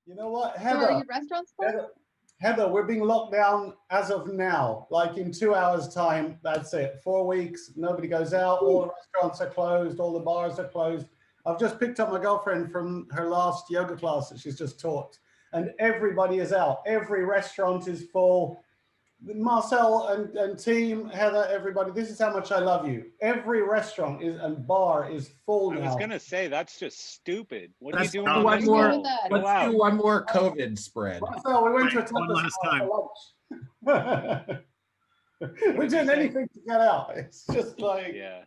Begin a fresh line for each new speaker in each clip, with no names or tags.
You know what,
So are your restaurants closed?
Heather, we're being locked down as of now. Like in 2 hours' time, that's it. 4 weeks, nobody goes out. All the restaurants are closed. All the bars are closed. I've just picked up my girlfriend from her last yoga class that she's just taught, and everybody is out. Every restaurant is full. Marcel and team, Heather, everybody, this is how much I love you. Every restaurant is and bar is full
I
now.
was gonna say that's just stupid. What are you
Let's
doing
do
on
one
this
more.
call?
That.
Go
Let's
out.
do one more COVID spread.
Marcel, we went to a
Right, one
tapas
last
bar
time.
for lunch. We're
did you
doing
say?
anything to get out. It's just like,
Yeah.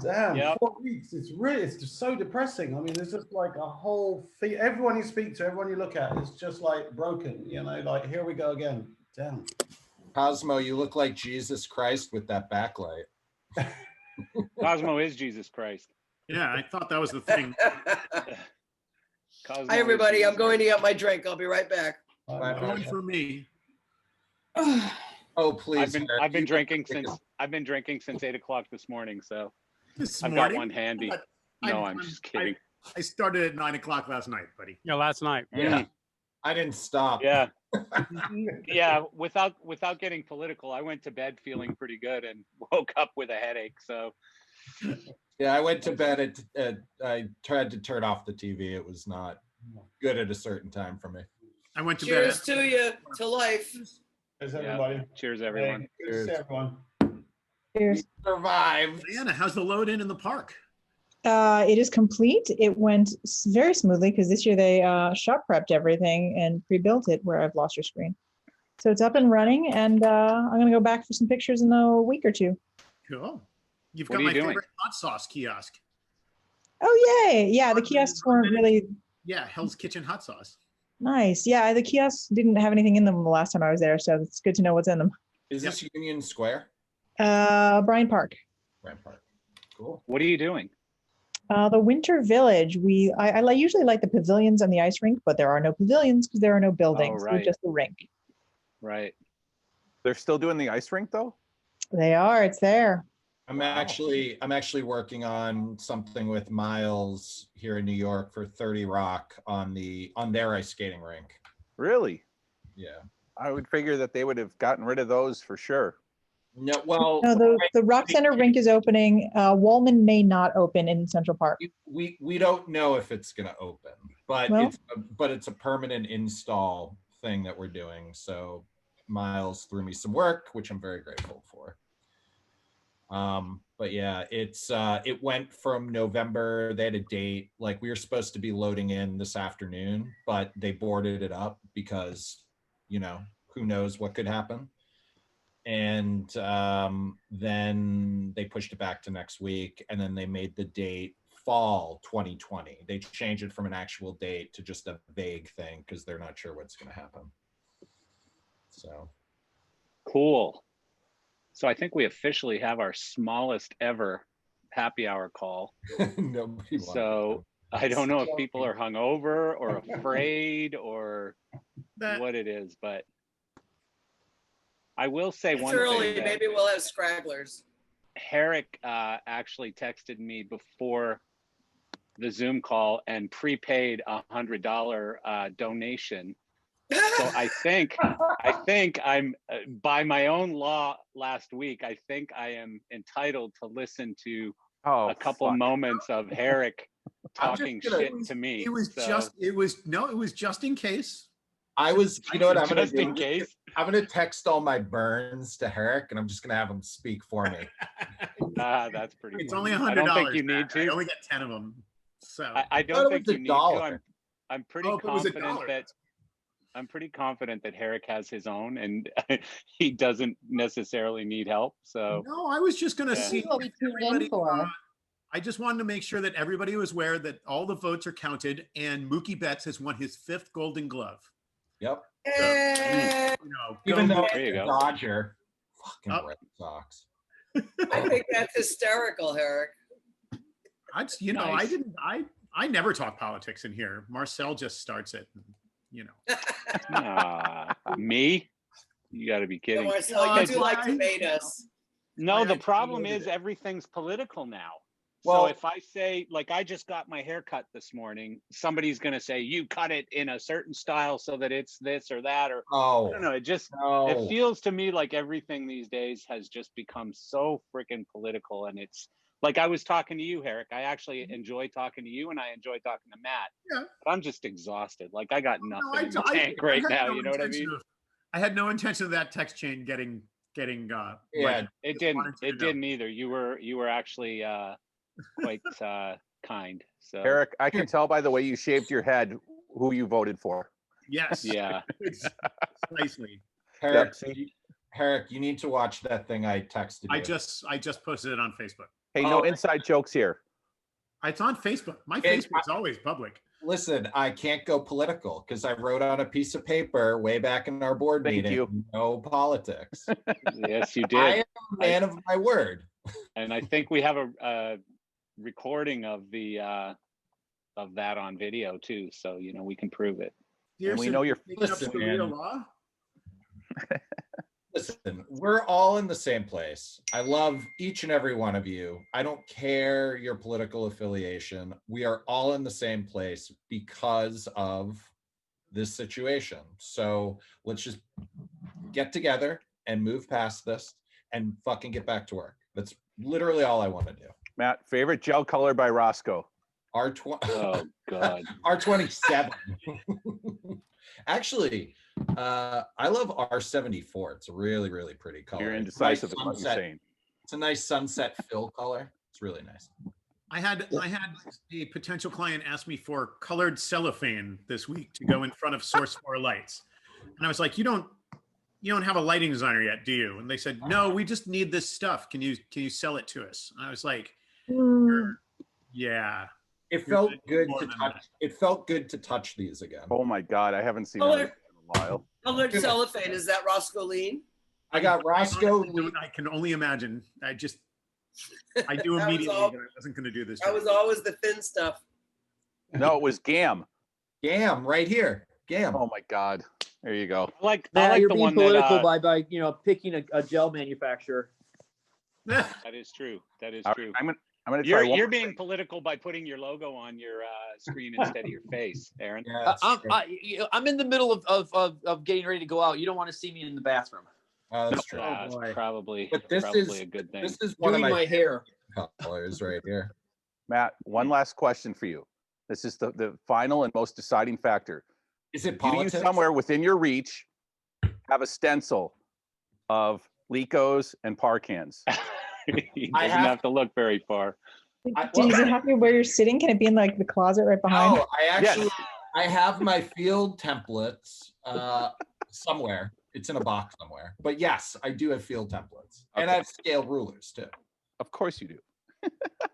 damn,
Yep.
4 weeks. It's just so depressing. I mean, there's just like a whole thing. Everyone you speak to, everyone you look at, is just like broken. You know, like here we go again. Damn.
Cosmo, you look like Jesus Christ with that backlight.
Cosmo is Jesus Christ.
Yeah, I thought that was the thing.
Cosmo
Hi,
is
everybody.
Jesus
I'm going to
Christ.
get my drink. I'll be right back.
Going for me.
Oh, please.
I've been drinking since 8 o'clock this morning, so
This
I've
morning.
got one handy.
But
No, I'm just kidding.
I started at 9 o'clock last night, buddy.
Yeah, last night.
Yeah, I didn't stop.
Yeah. Yeah, without getting political, I went to bed feeling pretty good and woke up with a headache. So
Yeah, I went to bed I tried to turn off the TV. It was not good at a certain time for me.
I went to
Cheers
bed.
to you, to life.
There's
yeah.
everybody.
Cheers, everyone.
Hey, good to see everyone.
Cheers.
Survived.
Diana, how's the load in the park?
It is complete. It went very smoothly because this year they shop prepped everything and pre-built it where I've lost your screen. So it's up and running, and I'm going to go back for some pictures in a week or two.
Cool. You've
What
got
are
my
you doing?
favorite hot sauce kiosk.
Oh, yay. Yeah, the kiosks weren't really
Yeah, Hell's Kitchen hot sauce.
nice. Yeah, the kiosks didn't have anything in them the last time I was there, so it's good to know what's in them.
Is this Union Square?
Bryant Park.
Bryant Park. Cool.
What are you doing?
The Winter Village. I usually like the pavilions and the ice rink, but there are no pavilions because there are no buildings.
right.
There's just the rink.
Right.
They're still doing the ice rink though?
They are. It's there.
I'm actually working on something with Miles here in New York for 30 Rock on their ice skating rink.
Really?
Yeah.
I would figure that they would have gotten rid of those for sure.
No, well,
No, the Rock Center rink is opening. Wallman may not open in Central Park.
we don't know if it's going to open, but
Well-
it's a permanent install thing that we're doing. So Miles threw me some work, which I'm very grateful for. But yeah, it went from November. They had a date, like we were supposed to be loading in this afternoon, but they boarded it up because, who knows what could happen. And then they pushed it back to next week, and then they made the date fall 2020. They changed it from an actual date to just a vague thing because they're not sure what's going to happen. So
Cool. So I think we officially have our smallest ever happy hour call.
nobody wanted
So I don't know if people are hungover or afraid or what it is, but I will say
It's
one
early.
thing.
Maybe we'll have stragglers.
Herrick actually texted me before the Zoom call and prepaid $100 donation. So I think I'm by my own law last week, I think I am entitled to listen to a couple moments of Herrick talking shit to me.
It was just in case.
I was, you know what I'm going
Just
to
in
do?
case.
I'm going to text all my burns to Herrick, and I'm just going to have him speak for me.
That's pretty
It's
funny.
only $100.
I don't think you need
I
to.
only get 10 of them. So
I don't think you need to. I'm pretty
Oh, if it was
confident
$1.
I'm pretty confident that Herrick has his own and he doesn't necessarily need help. So
no, I was just going to
Yeah.
see.
This is what we tuned in
everybody,
for.
I just wanted to make sure that everybody was aware that all the votes are counted, and Mookie Betts has won his 5th Golden Glove.
Yep.
Yay!
Even though
There you
it's a
go.
Dodger, fucking
Oh.
Red Sox.
I think that's hysterical, Herrick.
Nice.
I never talk politics in here. Marcel just starts it.
Me? You got to be kidding.
Marcel, you do like to bait us.
No, the
I
problem
created
is
it.
everything's political now. So
Well-
if I say, like, I just got my hair cut this morning, somebody's gonna say, you cut it in a certain style so that it's this or that, or I
Oh,
don't know. It just,
no.
it feels to me like everything these days has just become so freaking political. And it's like, I was talking to you, Herrick. I actually enjoy talking to you and I enjoy talking to Matt.
Yeah.
But I'm just exhausted. Like, I got
No,
nothing in the tank right
had
now.
no
You know what I
intention
mean?
I had no intention of that text chain getting
Yeah,
like,
It
just
didn't.
wanted you
It
to know.
didn't either. You were actually quite kind. So
Eric, I can tell by the way you shaved your head who you voted for.
Yes.
yeah.
Precisely.
Herrick,
see?
Herrick, you need to watch that thing I texted you.
I just posted it on Facebook.
Hey, no
Oh.
inside jokes here.
It's on Facebook. My
Hey,
Facebook's always public.
Listen, I can't go political because I wrote on a piece of paper way back in our board
Thank
meeting,
you.
no politics.
Yes, you
I
did.
am a man of my word.
And I think we have a recording of the of that on video too. So you know we can prove it.
And we know you're-
making up
Listen,
Sharia
man.
law.
Listen, we're all in the same place. I love each and every one of you. I don't care your political affiliation. We are all in the same place because of this situation. So let's just get together and move past this and fucking get back to work. That's literally all I want to do.
Matt, favorite gel color by Roscoe.
R20,
Oh God.
R27. Actually, I love R74. It's a really, really pretty color.
You're
It's a nice
indecisive in what you're
sunset-
saying.
It's a nice sunset fill color. It's really nice.
I had a potential client ask me for colored cellophane this week to go in front of Source 4 lights. And I was like, you don't have a lighting designer yet, do you? And they said, no, we just need this stuff. Can you sell it to us? And I was like, yeah.
It
You're
felt
gonna need
good
more
to
than
touch. It felt good to touch these again.
Oh my God, I haven't seen
Color-
that in a while.
Colored cellophane, is that Roscoe Lean?
I got Roscoe.
I can only imagine. I knew
That was
immediately
all-
that I wasn't going to do this.
That
job.
was always the thin stuff.
No, it was Gam.
Gam right here. Gam.
Oh my God. There you go.
I like
Matt,
the
you're being
one
political
that
by picking a gel manufacturer.
that is true. That is
All
true.
right, I'm gonna try one
You're
more
being
thing.
political by putting your logo on your screen instead of your face, Aaron.
Yeah, that's true.
I'm in the middle of getting ready to go out. You don't want to see me in the bathroom
That's true.
It's
boy.
probably
But this
probably
is
a good thing.
This is one
doing
of
my
my
hair.
colors right here.
Matt, one last question for you. This is the final and most deciding factor.
Is it
Do you
politics?
somewhere within your reach have a stencil of Licos and Parkans?
He
I
doesn't
have-
have to look very far.
Does it have to be where you're sitting? Can it be in like the closet right behind?
No, I actually
Yes.
I have my field templates somewhere. It's in a box somewhere. But yes, I do have field templates. And I
Okay.
have scale rulers too.
Of course you do.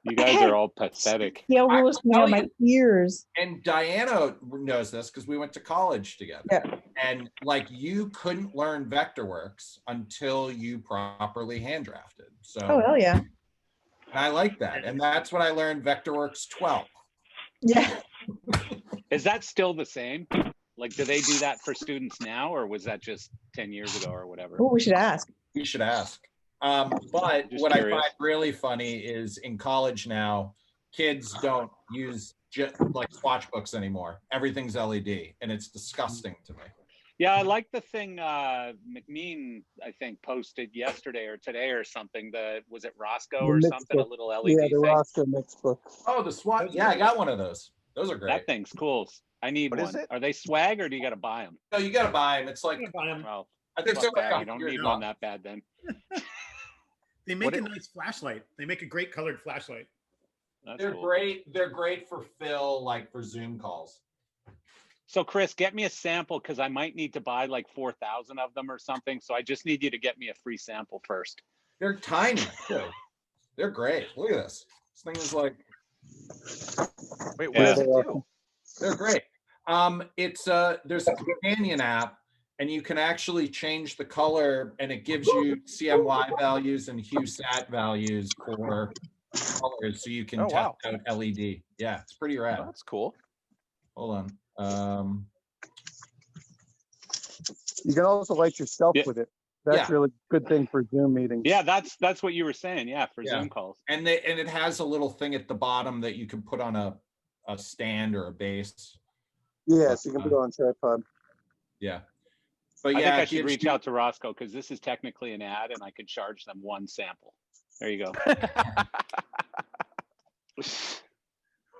You guys are all pathetic.
Yeah,
I
rules
will
coming out
tell
my ears.
And Diana knows this because we went to college together.
Yeah.
And like you couldn't learn Vectorworks until you properly hand drafted. So
Oh hell yeah,
I like that. And that's when I learned Vectorworks 12.
yeah.
Is that still the same? Like, do they do that for students now, or was that just 10 years ago or whatever?
Oh, we should ask.
We should ask. But
Just
what
curious.
I find really funny is in college now, kids don't use like swatch books anymore. Everything's LED, and it's disgusting to me.
Yeah, I like the thing McMean, I think, posted yesterday or today or something. Was it Roscoe
The
or
mixed
something?
book.
A little LED
Yeah, the
thing.
Roscoe mixed book.
Oh, the swatch. Yeah, I got one of those. Those are great.
That thing's cool. I need
What is
one.
it?
Are they swag or do you got to buy them?
No, you gotta buy them. It's like
Well,
I think
fuck
they're
that.
like
You don't
$100.
need one that bad then.
They make a
What
nice flashlight. They make a great colored flashlight.
That's
They're
cool.
great. They're great for Phil, like for Zoom calls.
So Chris, get me a sample because I might need to buy like 4,000 of them or something. So I just need you to get me a free sample first.
They're tiny too. They're great. Look at this. This thing is like
Wait, what
Yeah.
does it do?
they're great. It's there's a companion app, and you can actually change the color, and it gives you CMY values and HueSat values for colors, so you can
Oh,
test
wow.
out LED. Yeah, it's pretty rad.
Oh, that's cool.
Hold on.
You can also light yourself
Yeah.
with it. That's
Yeah.
really good thing for Zoom meetings.
Yeah, that's what you were saying. Yeah, for
Yeah.
Zoom calls.
And it has a little thing at the bottom that you can put on a stand or a base.
Yes, you can put it on tripod.
Yeah. But
I
yeah,
think I
it
should
gives
reach
you-
out to Roscoe because this is technically an ad and I could charge them one sample. There you go.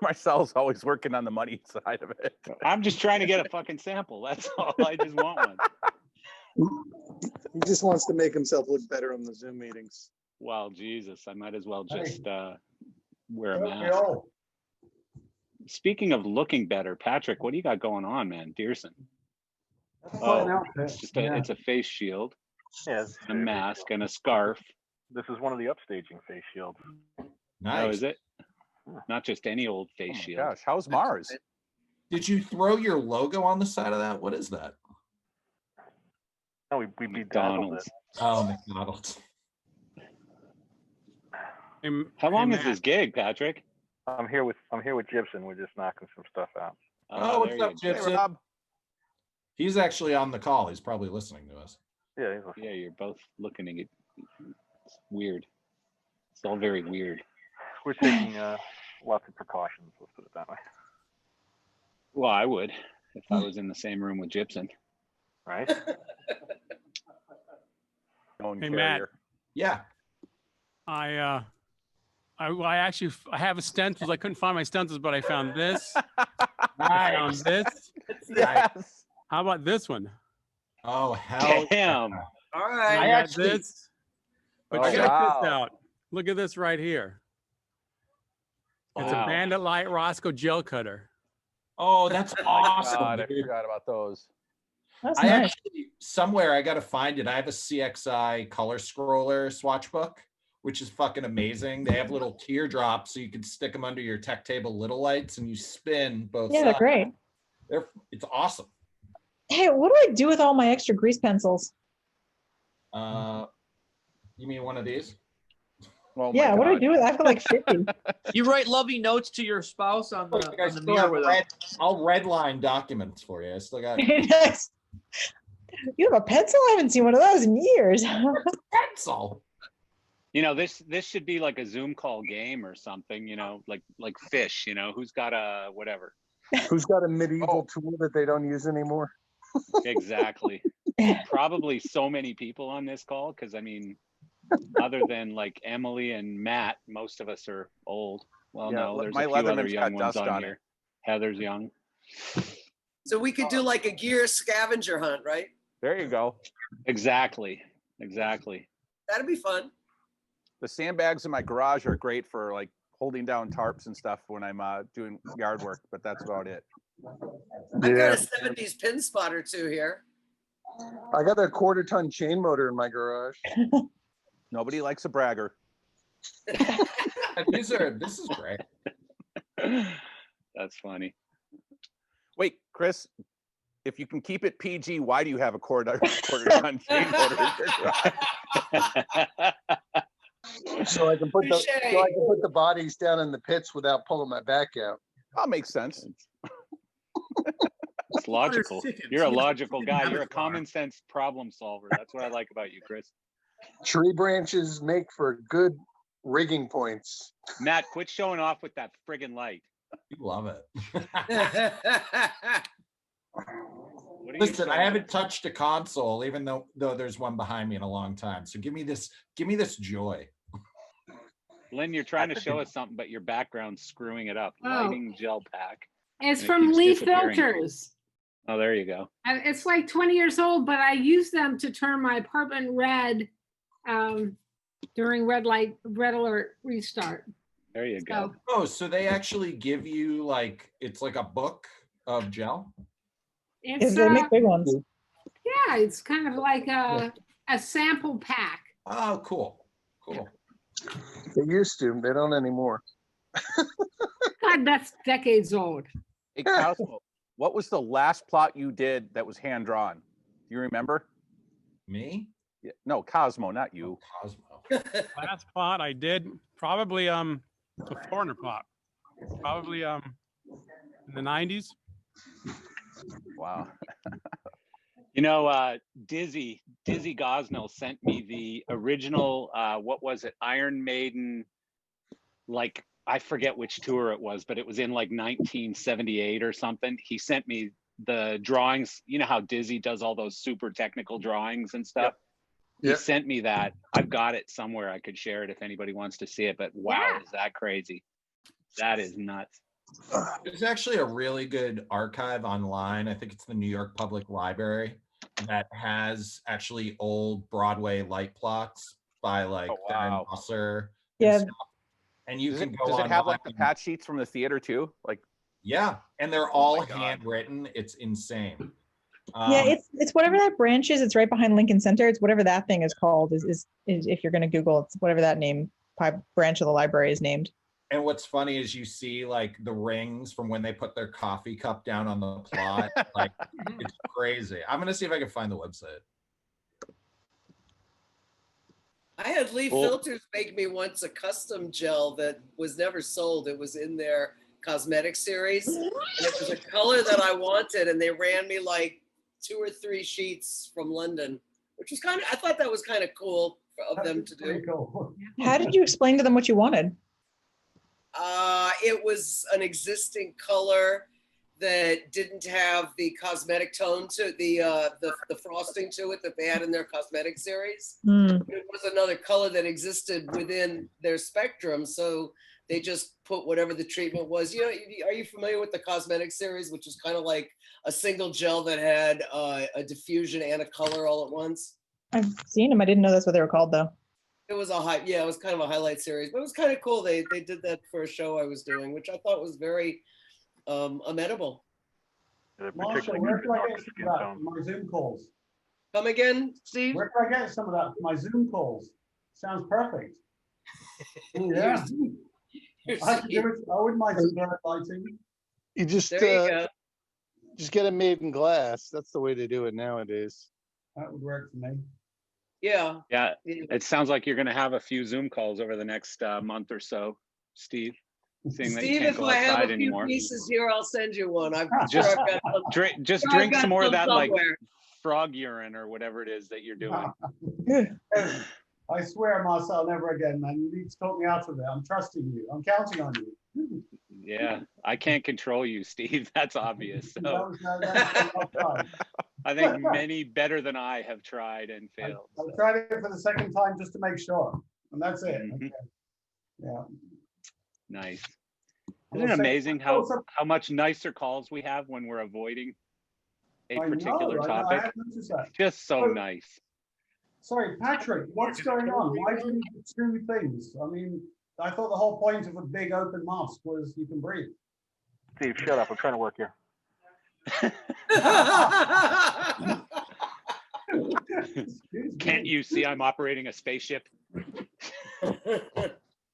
Marcel's always working on the money side of it.
I'm just trying to get a fucking sample. That's all. I just want one.
He just wants to make himself look better on the Zoom meetings.
Well, Jesus, I might as well
Hey.
just wear a
Don't we
mask.
all?
Speaking of looking better, Patrick, what do you got going on, man? Dearson.
That's quite an
Oh,
outfit.
it's just a face shield,
Yes.
a mask, and a scarf.
This is one of the upstaging face shields.
Nice.
Oh, is it? Not just any old
Oh
face
my
shield.
gosh, how's Mars?
Did you throw your logo on the side of that? What is that?
No, we bedazzled
McDonald's.
it.
Oh, McDonald's.
How long is this gig, Patrick?
I'm here with Gibson. We're just knocking some stuff out.
Oh, what's
there
up,
you go.
Hey,
Gibson?
Rob.
He's actually on the call. He's probably listening to us.
Yeah, he's listening.
Yeah, you're both looking at it. It's weird. It's all very weird.
We're taking lots of precautions. Let's put it that way.
Well, I would if I was in the same room with Gibson.
Right?
Known
Hey, Matt.
carrier.
Yeah.
I actually I have a stencils. I couldn't find my stencils, but I found this. I found this.
Yes.
How about this one?
Oh, hell.
Damn.
All
I
right.
got
actually-
this. But
Oh,
check
wow.
this out. Look at this right here. It's
Wow.
a Bandit Light Roscoe gel cutter.
Oh, that's awesome.
God, I
dude.
forgot about those.
That's
I
nice.
actually, somewhere I got to find it. I have a CXI color scroller swatch book, which is fucking amazing. They have little teardrops so you can stick them under your tech table little lights and you spin both
Yeah, they're
sides.
great.
It's awesome.
Hey, what do I do with all my extra grease pencils?
You mean one of these?
Oh my
Yeah, what do I
God.
do with? I've got like 50.
You write loving notes to your spouse on the,
I
on the
still
mirror
have
with them.
I'll redline documents for you. I still got
Nice. You have a pencil? I haven't seen one of those in years.
pencil.
You know, this should be like a Zoom call game or something, you know, like fish, you know, who's got a whatever.
Who's got a medieval tool that they don't use anymore?
Exactly. Probably so many people on this call because I mean, other than like Emily and Matt, most of us are old. Well,
Yeah,
no, there's
my
a few other
Leatherman's
young
got
ones
dust
on
on
here.
it.
Heather's young.
So we could do like a gear scavenger hunt, right?
There you go.
Exactly. Exactly.
That'd be fun.
The sandbags in my garage are great for like holding down tarps and stuff when I'm doing yard work, but that's about it.
I've
Yeah.
got a 70s pin spot or two here.
I got a 1/4-ton chain motor in my garage.
Nobody likes a bragger.
This is great.
That's funny.
Wait, Chris, if you can keep it PG, why do you have a 1/4-ton chain motor in your garage?
So I can put
Touche.
the bodies down in the pits without pulling my back out.
That makes sense.
It's logical.
chickens.
You're a
He has a
logical
chicken
guy. You're a
abattoir.
common sense problem solver. That's what I like about you, Chris.
Tree branches make for good rigging points.
Matt, quit showing off with that friggin' light.
You love it.
What are you
Listen, I
showing?
haven't touched a console, even though there's one behind me in a long time. So give me this joy.
Lynn, you're trying to show us something, but your background's screwing it up.
Oh.
Lighting gel pack.
It's
And it
from
keeps
Lee
disappearing.
Filters.
Oh, there you go.
And it's like 20 years old, but I use them to turn my apartment red during red alert restart.
There you go.
So
Oh, so they actually give you like it's like a book of gel?
it's
They make big ones.
yeah, it's kind of like a sample pack.
Oh, cool. Cool.
They used to, they don't anymore.
God, that's decades old.
Hey, Cosmo, what was the last plot you did that was hand drawn? Do you remember?
Me?
Yeah, no, Cosmo, not you.
Cosmo.
Last plot I did probably a foreigner plot. Probably in the 90s.
Wow.
You know, Dizzy Gosnell sent me the original, what was it, Iron Maiden, like, I forget which tour it was, but it was in like 1978 or something. He sent me the drawings. You know how Dizzy does all those super technical drawings and stuff? He sent me that. I've got it somewhere. I could share it if anybody wants to see it, but wow, is that crazy? That is nuts.
There's actually a really good archive online. I think it's the New York Public Library that has actually old Broadway light plots by like Theron Musser.
Yeah.
And you
Does
can
it,
go
does it have like the
online.
patch sheets from the theater too? Like,
Yeah, and they're all handwritten. It's insane.
Yeah, it's whatever that branch is. It's right behind Lincoln Center. It's whatever that thing is called. Is if you're going to Google, it's whatever that branch of the library is named.
And what's funny is you see like the rings from when they put their coffee cup down on the plot. Like it's crazy. I'm gonna see if I can find the website.
I had Lee Filters make me once a custom gel that was never sold. It was in their cosmetic series, and it was a color that I wanted, and they ran me like 2 or 3 sheets from London, which was I thought that was kind of cool of them to do.
Cool.
How did you explain to them what you wanted?
It was an existing color that didn't have the cosmetic tone to the frosting to it that they had in their cosmetic series. It was another color that existed within their spectrum, so they just put whatever the treatment was. You know, are you familiar with the cosmetic series, which is kind of like a single gel that had a diffusion and a color all at once?
I've seen them. I didn't know that's what they were called though.
It was it was kind of a highlight series, but it was kind of cool. They did that for a show I was doing, which I thought was very amenable.
Marshall, where can I get some of that for my Zoom calls?
Come again, Steve?
Where can I get some of that for my Zoom calls? Sounds perfect. Yeah. I wouldn't mind some bird lighting.
You just
There you
just get it made in glass. That's the way to do it nowadays.
That would work for me.
Yeah.
Yeah, it sounds like you're going to have a few Zoom calls over the next month or so, Steve. Seeing that you
Steve,
can't
if
go
I have
outside
a few
anymore.
pieces here, I'll send you one.
Just
sure
drink
got
some more of that like
somewhere.
frog urine or whatever it is that you're doing.
I swear, Marcel, never again, man. You need to talk me out of it. I'm trusting you. I'm counting on you.
Yeah, I can't control you, Steve. That's obvious. So
No, that's fine.
I think many better than I have tried and failed.
I tried it for the second time just to make sure, and that's it. Okay. Yeah.
Nice.
I'll
Isn't it
say-
amazing how much nicer calls we have when we're avoiding a
I
particular
know, I
topic?
have noticed that.
Just so
Oh.
nice.
Sorry, Patrick, what's going on? Why do you need 2 things? I mean, I thought the whole point of a big open mask was you can breathe.
Steve, shut up. I'm trying to work here.
Can't you see I'm operating a spaceship?
We're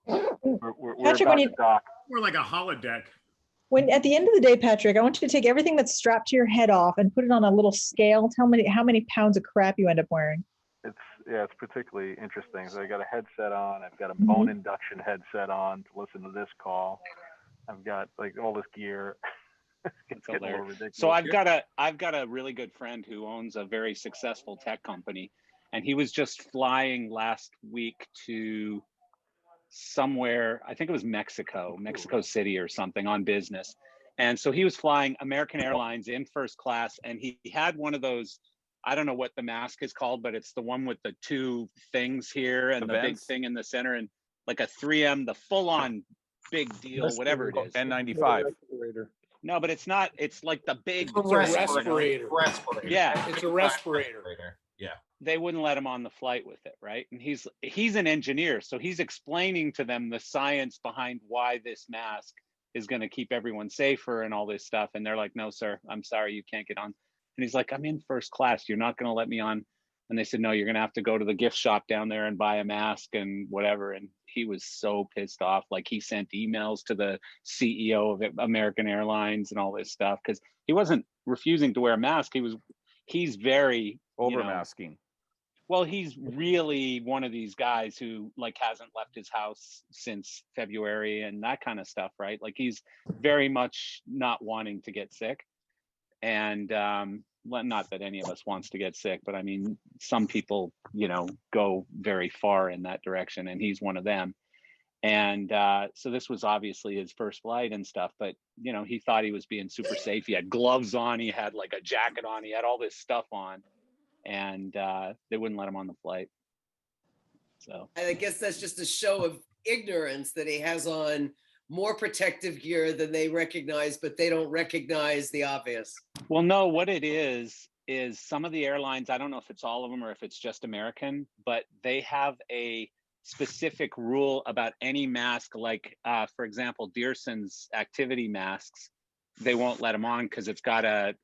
Patrick,
about
when you-
to dock.
More like a holodeck.
When at the end of the day, Patrick, I want you to take everything that's strapped to your head off and put it on a little scale. Tell me how many pounds of crap you end up wearing.
It's particularly interesting. So I got a headset on. I've got a bone induction headset on to listen to this call. I've got like all this gear. It's getting a little ridiculous.
So I've got a really good friend who owns a very successful tech company, and he was just flying last week to somewhere, I think it was Mexico City or something, on business. And so he was flying American Airlines in first class, and he had one of those, I don't know what the mask is called, but it's the one with the 2 things here and the big
vents?
thing in the center, and like a 3M, the full on big deal, whatever it is.
N95.
No, but it's not, it's like the big
It's a respirator.
Respirator.
Yeah.
It's a respirator.
Yeah.
They wouldn't let him on the flight with it, right? And he's an engineer, so he's explaining to them the science behind why this mask is going to keep everyone safer and all this stuff. And they're like, "No, sir, I'm sorry, you can't get on." And he's like, "I'm in first class. You're not going to let me on." And they said, "No, you're going to have to go to the gift shop down there and buy a mask and whatever." And he was so pissed off. Like, he sent emails to the CEO of American Airlines and all this stuff because he wasn't refusing to wear a mask. He's very
over masking.
Well, he's really one of these guys who like hasn't left his house since February and that kind of stuff, right? Like, he's very much not wanting to get sick. And well, not that any of us wants to get sick, but I mean, some people, go very far in that direction, and he's one of them. And so this was obviously his first flight and stuff, but he thought he was being super safe. He had gloves on, he had like a jacket on, he had all this stuff on, and they wouldn't let him on the flight. So
I guess that's just a show of ignorance that he has on more protective gear than they recognize, but they don't recognize the obvious.
well, no, what it is some of the airlines, I don't know if it's all of them or if it's just American, but they have a specific rule about any mask, like for example, Dearson's activity masks, they won't let them on because it's got a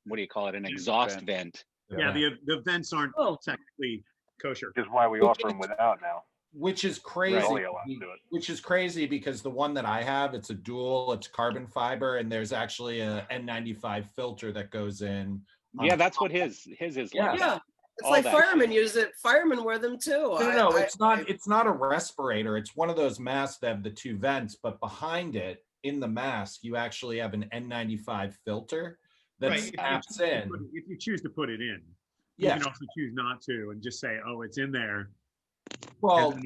what do you call it, an exhaust vent.
Yeah, the vents aren't technically kosher.
Which is why we offer them without now.
Which is crazy.
Only allowed to do it.
Which is crazy because the one that I have, it's a dual, it's carbon fiber, and there's actually a N95 filter that goes in.
Yeah, that's what his is like.
Yeah. It's
All
like
that
firemen use it. Firemen wear them too.
No, it's not a respirator. It's one of those masks that have the two vents, but behind it, in the mask, you actually have an N95 filter that
Right,
snaps in.
If you choose to put it in,
Yeah.
you can also choose not to and just say, "Oh, it's in there."
Well,
and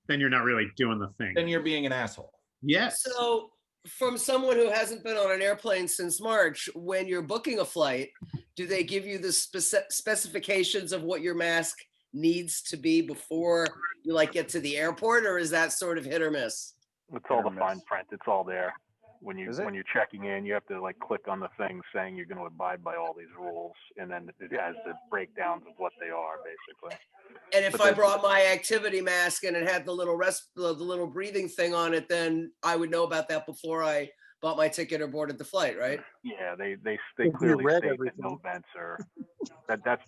then you're not really doing the thing.
Then you're being an asshole.
Yes.
So, from someone who hasn't been on an airplane since March, when you're booking a flight, do they give you the specifications of what your mask needs to be before you get to the airport, or is that sort of hit or miss?
It's all the fine print. It's all there. When you're checking in, you have to click on the thing saying you're going to abide by all these rules, and then it has the breakdowns of what they are basically.
And if I brought my activity mask and it had the little the little breathing thing on it, then I would know about that before I bought my ticket or boarded the flight, right?
Yeah, they clearly
read
state that no
everything.
vents are.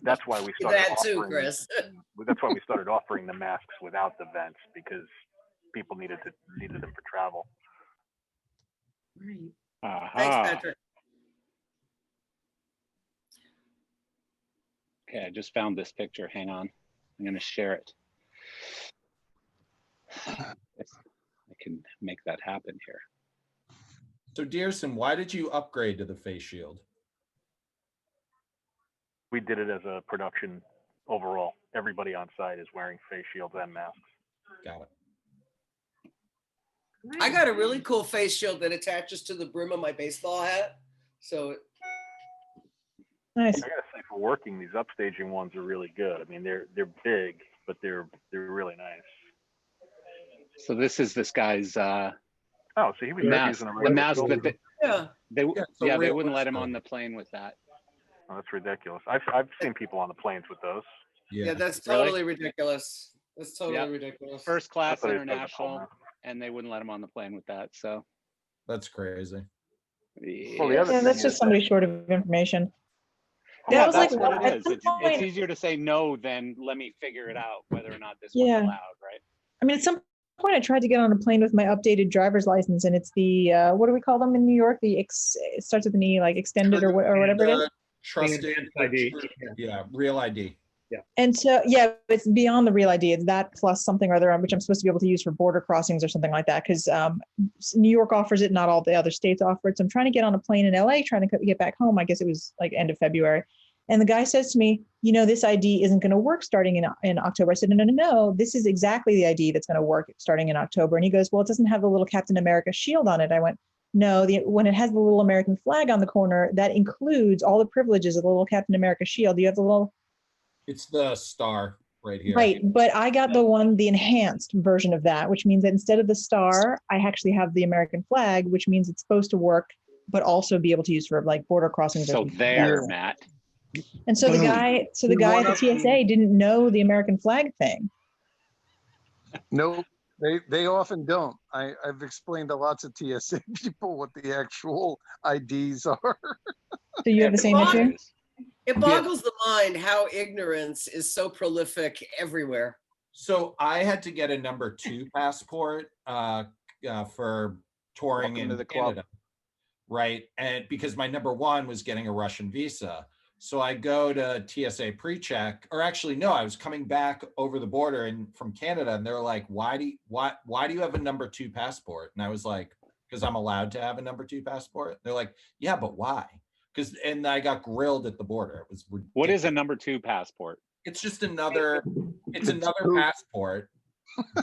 That's why we started
That too,
offering.
Chris.
That's why we started offering the masks without the vents, because people needed them for travel.
Right.
Thanks, Patrick.
Okay, I just found this picture. Hang on. I'm going to share it. If I can make that happen here.
So Dearson, why did you upgrade to the face shield?
We did it as a production overall. Everybody on site is wearing face shields and masks.
Got it.
I got a really cool face shield that attaches to the brim of my baseball hat. So
Nice.
I gotta say, for working, these upstaging ones are really good. I mean, they're big, but they're really nice.
So this is this guy's
Oh, so he was
mask.
using a
The
regular
mask,
shoulder.
but they wouldn't let him on the plane with that.
Oh, that's ridiculous. I've seen people on the planes with those.
yeah, that's
Really?
totally ridiculous. That's totally
Yeah.
ridiculous.
First class
thought he was talking
international,
about
and they wouldn't let him on the plane with that. So
That's crazy.
Well, the other
Yeah,
thing
that's
is
just somebody short of information.
yeah,
That was
that's
like
what it
at
is.
some
It's
point-
easier to say no than let me figure it out whether or not this
Yeah.
one's allowed, right?
I mean, at some point, I tried to get on a plane with my updated driver's license, and it's the what do we call them in New York? It starts with an E, like extended or whatever it is.
Trusted
ID.
Yeah, real ID.
And so, yeah, it's beyond the real ID. It's that plus something or other, which I'm supposed to be able to use for border crossings or something like that. Because New York offers it, not all the other states offer it. So I'm trying to get on a plane in LA, trying to get back home. I guess it was like end of February. And the guy says to me, this ID isn't going to work starting in October. I said, no. This is exactly the ID that's going to work starting in October. And he goes, well, it doesn't have the little Captain America shield on it. I went, no, when it has the little American flag on the corner, that includes all the privileges of the little Captain America shield. You have the little.
It's the star right here.
Right, but I got the enhanced version of that, which means that instead of the star, I actually have the American flag, which means it's supposed to work, but also be able to use for like border crossings. or
So
something.
there, Matt.
And so the guy at the TSA didn't know the American flag thing.
Nope, they often don't. I've explained to lots of TSA people what the actual IDs are.
So you have the same issue?
It boggles the mind how ignorance is so prolific everywhere.
So I had to get a number 2 passport for touring
Welcome
in
to the club.
Canada, right? And because my number 1 was getting a Russian visa, so I go to TSA pre-check, or actually no, I was coming back over the border and from Canada, and they're like, "Why do you have a number 2 passport?" And I was like, "Because I'm allowed to have a number 2 passport." They're like, "Yeah, but why?" and I got grilled at the border. It was ridiculous.
What is a number 2 passport?
It's just another passport.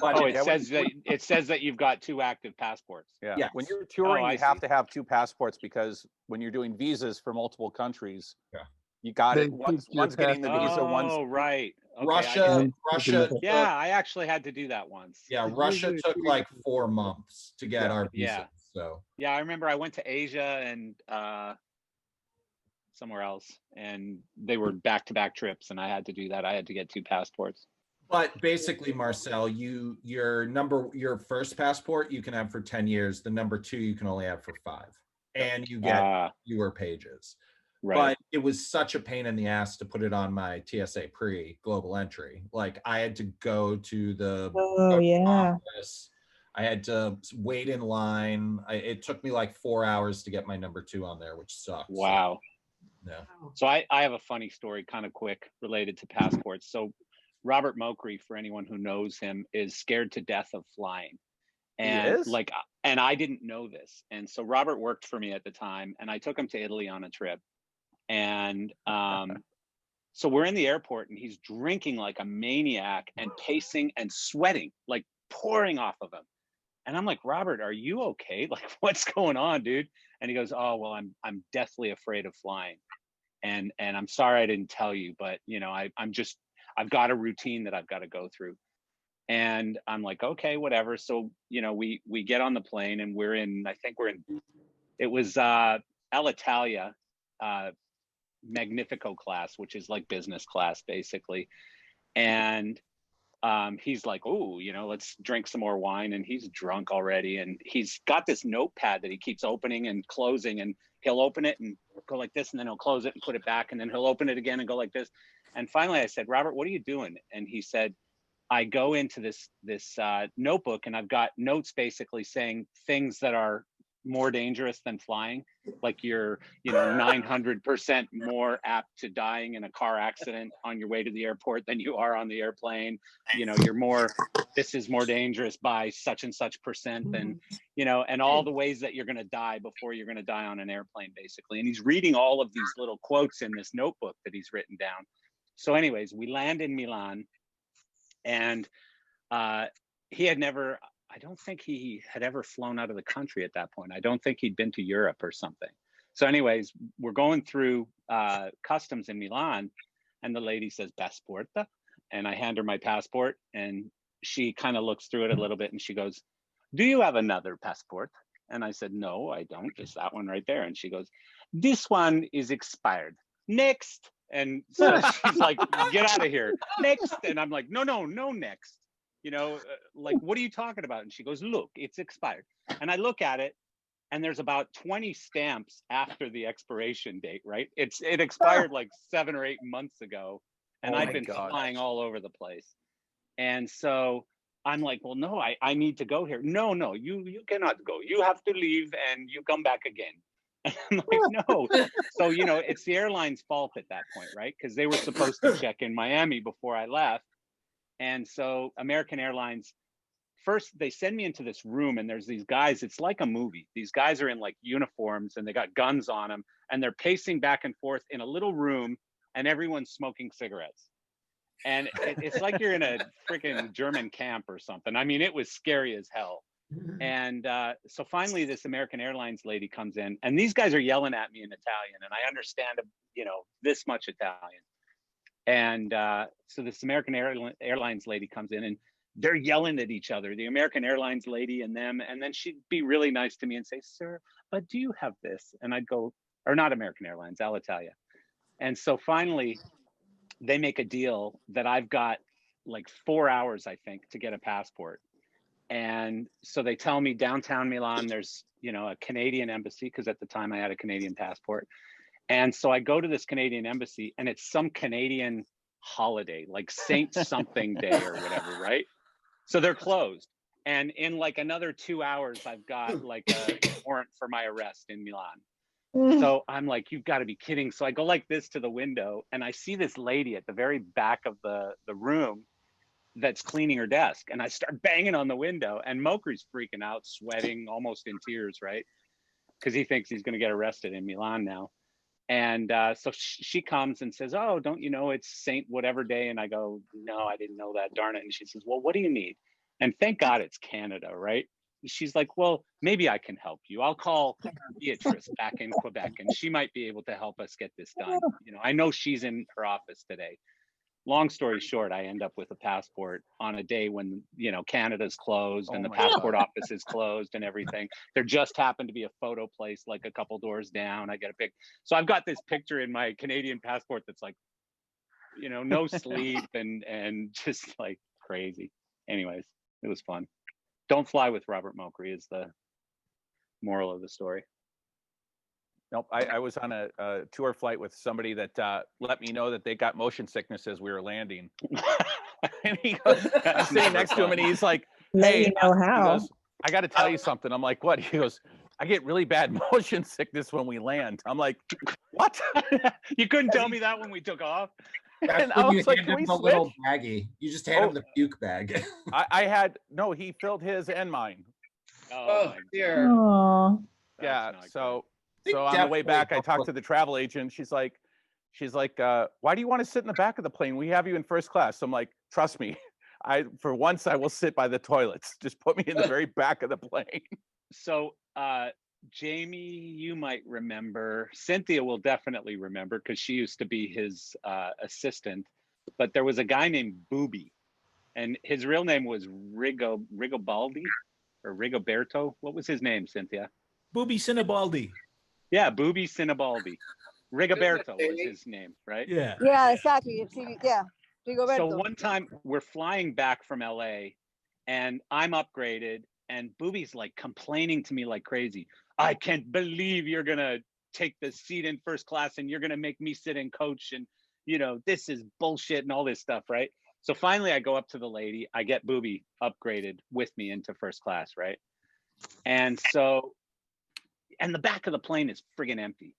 But
Oh, it says that you've got 2 active passports.
Yeah.
Yes.
When you're touring,
I
you have
see.
to have 2 passports because when you're doing visas for multiple countries,
Yeah.
you got
They
it. One's
keep your
getting the visa, one's
Oh, right. Okay,
Russia.
yeah, I actually had to do that once.
Yeah, Russia took like 4 months to get our visa.
Yeah.
So
Yeah, I remember I went to Asia and somewhere else, and they were back-to-back trips, and I had to do that. I had to get 2 passports.
but basically, Marcel, your first passport you can have for 10 years. The number 2 you can only have for 5. And you get fewer pages.
Right.
But it was such a pain in the ass to put it on my TSA global entry. Like I had to go to the office. I had to wait in line. It took me like 4 hours to get my number 2 on there, which sucks.
Wow.
Yeah.
So I have a funny story, kind of quick, related to passports. So Robert Mokry, for anyone who knows him, is scared to death of flying. And
is?
and I didn't know this. And so Robert worked for me at the time, and I took him to Italy on a trip. And so we're in the airport, and he's drinking like a maniac and pacing and sweating, like pouring off of him. And I'm like, Robert, are you okay? Like, what's going on, dude? And he goes, oh, well, I'm deathly afraid of flying. And I'm sorry I didn't tell you, but you know, I've got a routine that I've got to go through. And I'm like, okay, whatever. So, you know, we get on the plane, and it was Alitalia, Magnifico class, which is like business class basically. And he's like, oh, you know, let's drink some more wine. And he's drunk already, and he's got this notepad that he keeps opening and closing, and he'll open it and go like this, and then he'll close it and put it back, and then he'll open it again and go like this. And finally I said, Robert, what are you doing? And he said, I go into this notebook, and I've got notes basically saying things that are more dangerous than flying, like you're, you know, 900% more apt to dying in a car accident on your way to the airport than you are on the airplane. You know, this is more dangerous by such and such percent than, you know, and all the ways that you're going to die before you're going to die on an airplane, basically. And he's reading all of these little quotes in this notebook that he's written down. So anyways, we land in Milan, and I don't think he had ever flown out of the country at that point. I don't think he'd been to Europe or something. So anyways, we're going through customs in Milan, and the lady says, "Passporta," and I hand her my passport, and she kind of looks through it a little bit, and she goes, "Do you have another passport?" And I said, "No, I don't, just that one right there." And she goes, "This one is expired. Next." And so she's like, "Get out of here. Next." And I'm like, no, next. You know, like, what are you talking about? And she goes, "Look, it's expired." And I look at it, and there's about 20 stamps after the expiration date, right? It expired like 7 or 8 months ago, and I've been flying all over the place. And so I'm like, well, no, I need to go here. No, you cannot go. You have to leave, and you come back again. And I'm like, no. So, you know, it's the airline's fault at that point, right? Because they were supposed to check in Miami before I left. And so American Airlines, first they send me into this room, and there's these guys, it's like a movie. These guys are in like uniforms, and they got guns on them, and they're pacing back and forth in a little room, and everyone's smoking cigarettes. And it's like you're in a freaking German camp or something. I mean, it was scary as hell. And so finally this American Airlines lady comes in, and these guys are yelling at me in Italian, and I understand, you know, this much Italian. And so this American Airlines lady comes in, and they're yelling at each other, the American Airlines lady and them. And then she'd be really nice to me and say, "Sir, but do you have this?" And I'd go, or not American Airlines, Alitalia. And so finally they make a deal that I've got like 4 hours, I think, to get a passport. And so they tell me downtown Milan, there's, you know, a Canadian embassy, because at the time I had a Canadian passport. And so I go to this Canadian embassy, and it's some Canadian holiday, like Saint something day or whatever, right? So they're closed. And in like another 2 hours, I've got like a warrant for my arrest in Milan. So I'm like, you've got to be kidding. So I go like this to the window, and I see this lady at the very back of the room that's cleaning her desk. And I start banging on the window, and Mokry's freaking out, sweating, almost in tears, right? Because he thinks he's going to get arrested in Milan now. And so she comes and says, "Oh, don't you know it's Saint whatever day?" And I go, "No, I didn't know that, darn it." And she says, "Well, what do you need?" And thank God it's Canada, right? She's like, "Well, maybe I can help you. I'll call Beatrice back in Quebec and she might be able to help us get this done. You know, I know she's in her office today." Long story short, I end up with a passport on a day when, you know, Canada's closed and the passport office is closed and everything. There just happened to be a photo place like a couple doors down. I get a pic. So I've got this picture in my Canadian passport that's like, you know, no sleep and just like crazy. Anyways, it was fun. Don't fly with Robert Mokry is the moral of the story.
Nope, I was on a tour flight with somebody that let me know that they got motion sickness as we were landing. And he goes, I'm sitting next to him, and he's like,
Let
"Hey,"
you know
he
how.
goes, "I got to tell you something." I'm like, "What?" He goes, "I get really bad motion sickness when we land." I'm like, "What?"
You couldn't tell me that when we took off.
That's
And I
when you
was like,
hand
"Can
him
we
the little
switch?"
baggie. You just hand him the puke bag.
I had no. He filled his and mine.
Oh dear.
Aw.
Yeah. So
They
on the way
definitely
back, I
help
talked
with-
to the travel agent. She's like, "Why do you want to sit in the back of the plane? We have you in first class." I'm like, "Trust me, for once I will sit by the toilets. Just put me in the very back of the plane."
So Jamie, you might remember, Cynthia will definitely remember because she used to be his assistant, but there was a guy named Booby and his real name was Rigobaldi or Rigoberto. What was his name, Cynthia?
Booby Sinibaldi.
Yeah, Booby Sinibaldi. Rigoberto was his name, right?
Yeah.
Yeah, exactly. Yeah, Rigoberto.
So one time we're flying back from LA and I'm upgraded and Booby's like complaining to me like crazy. "I can't believe you're gonna take the seat in first class and you're gonna make me sit in coach and you know, this is bullshit and all this stuff, right?" So finally I go up to the lady, I get Booby upgraded with me into first class, right? And so, and the back of the plane is friggin' empty.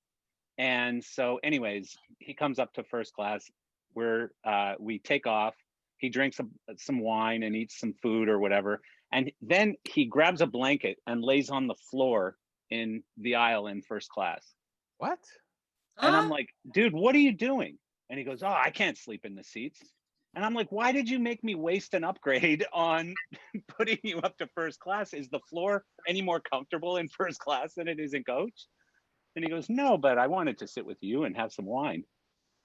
And so anyways, he comes up to first class. We take off. He drinks some wine and eats some food or whatever. And then he grabs a blanket and lays on the floor in the aisle in first class.
What?
And I'm like, "Dude, what are you doing?" And he goes, "Oh, I can't sleep in the seats." And I'm like, "Why did you make me waste an upgrade on putting you up to first class? Is the floor any more comfortable in first class than it is in coach?" And he goes, "No, but I wanted to sit with you and have some wine."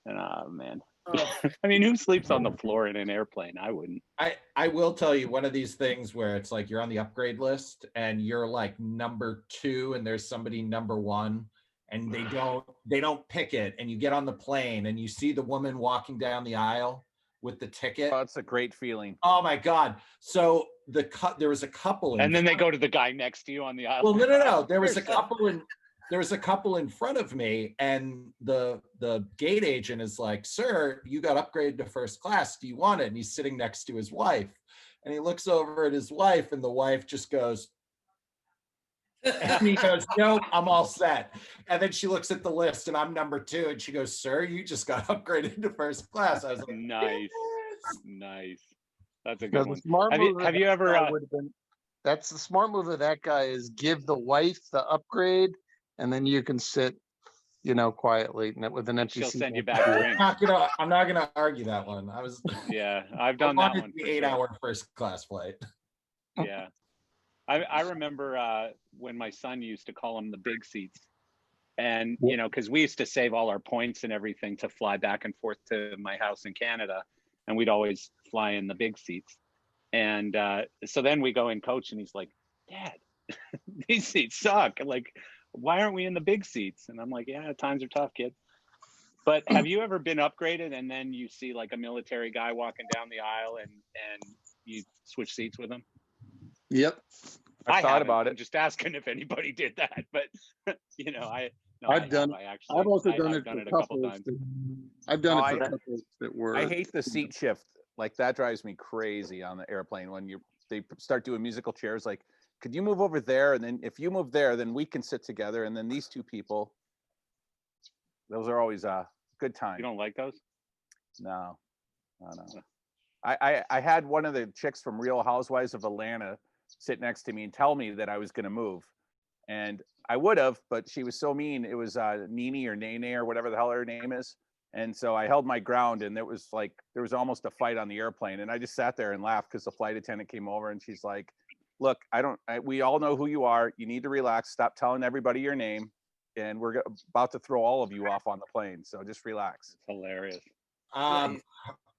And oh man. I mean, who sleeps on the floor in an airplane? I wouldn't.
I will tell you one of these things where it's like you're on the upgrade list and you're like number 2 and there's somebody number 1 and they don't pick it, and you get on the plane and you see the woman walking down the aisle with the ticket.
Oh, it's a great feeling.
Oh my God. So there was a couple
and then they go to the guy next to you on the aisle.
Well, no. There was a couple in front of me, and the gate agent is like, "Sir, you got upgraded to first class. Do you want it?" And he's sitting next to his wife, and he looks over at his wife, and the wife just goes, and he goes, "Nope, I'm all set." And then she looks at the list, and I'm number 2, and she goes, "Sir, you just got upgraded to first class." I was like,
nice, nice. That's a
No,
good
the
one.
smart
Have
move of
you
that
ever?
guy would have been- That's the smart move of that guy is give the wife the upgrade, and then you can sit, quietly with an empty
She'll
seat.
send you back drinks.
I'm not gonna argue that one.
Yeah, I've done that one.
The
for
8-hour first class flight.
Sure. Yeah, I remember when my son used to call them the big seats, and because we used to save all our points and everything to fly back and forth to my house in Canada, and we'd always fly in the big seats. And so then we go in coach, and he's like, "Dad, these seats suck. Like, why aren't we in the big seats?" And I'm like, "Yeah, times are tough, kid." But have you ever been upgraded and then you see like a military guy walking down the aisle and you switch seats with him?
Yep.
I thought
haven't.
about it.
I'm just asking if anybody did that, but
I've done it. I've also done
I've
it
done
for
it a couple
couples.
times.
I've done
Oh,
it for couples that were.
I hate the seat shift. Like that drives me crazy on the airplane when they start doing musical chairs. Like, could you move over there? And then if you move there, then we can sit together. And then these two people, those are always a good time.
You don't like those?
No. I had one of the chicks from Real Housewives of Atlanta sit next to me and tell me that I was going to move. And I would have, but she was so mean. It was Nene or Nene or whatever the hell her name is. And so I held my ground, and there was almost a fight on the airplane. And I just sat there and laughed because the flight attendant came over and she's like, look, we all know who you are. You need to relax. Stop telling everybody your name. And we're about to throw all of you off on the plane. So just relax.
It's hilarious.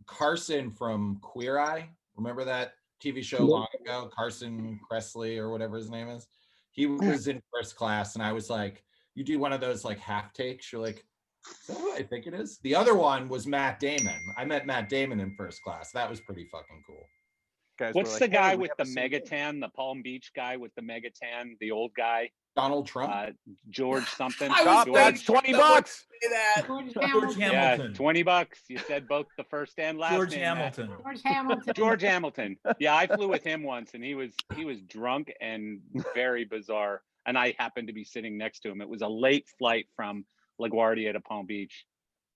Carson from Queer Eye. Remember that TV show long ago? Carson Kressley or whatever his name is. He was in first class, and I was like, you do one of those like half takes. You're like, is that what I think it is? The other one was Matt Damon. I met Matt Damon in first class. That was pretty fucking cool.
Guys
What's
were
the
like,
guy
"Hey, we
with the
haven't seen you."
megatan, the Palm Beach guy with the megatan, the old guy?
Donald Trump?
George something.
I was
George,
That's $20.
Say that.
George
George
Hamilton.
yeah,
Hamilton.
$20. You said both the first and last
George
name, Matt.
Hamilton.
George Hamilton.
George Hamilton. Yeah, I flew with him once, and he was drunk and very bizarre. And I happened to be sitting next to him. It was a late flight from LaGuardia to Palm Beach,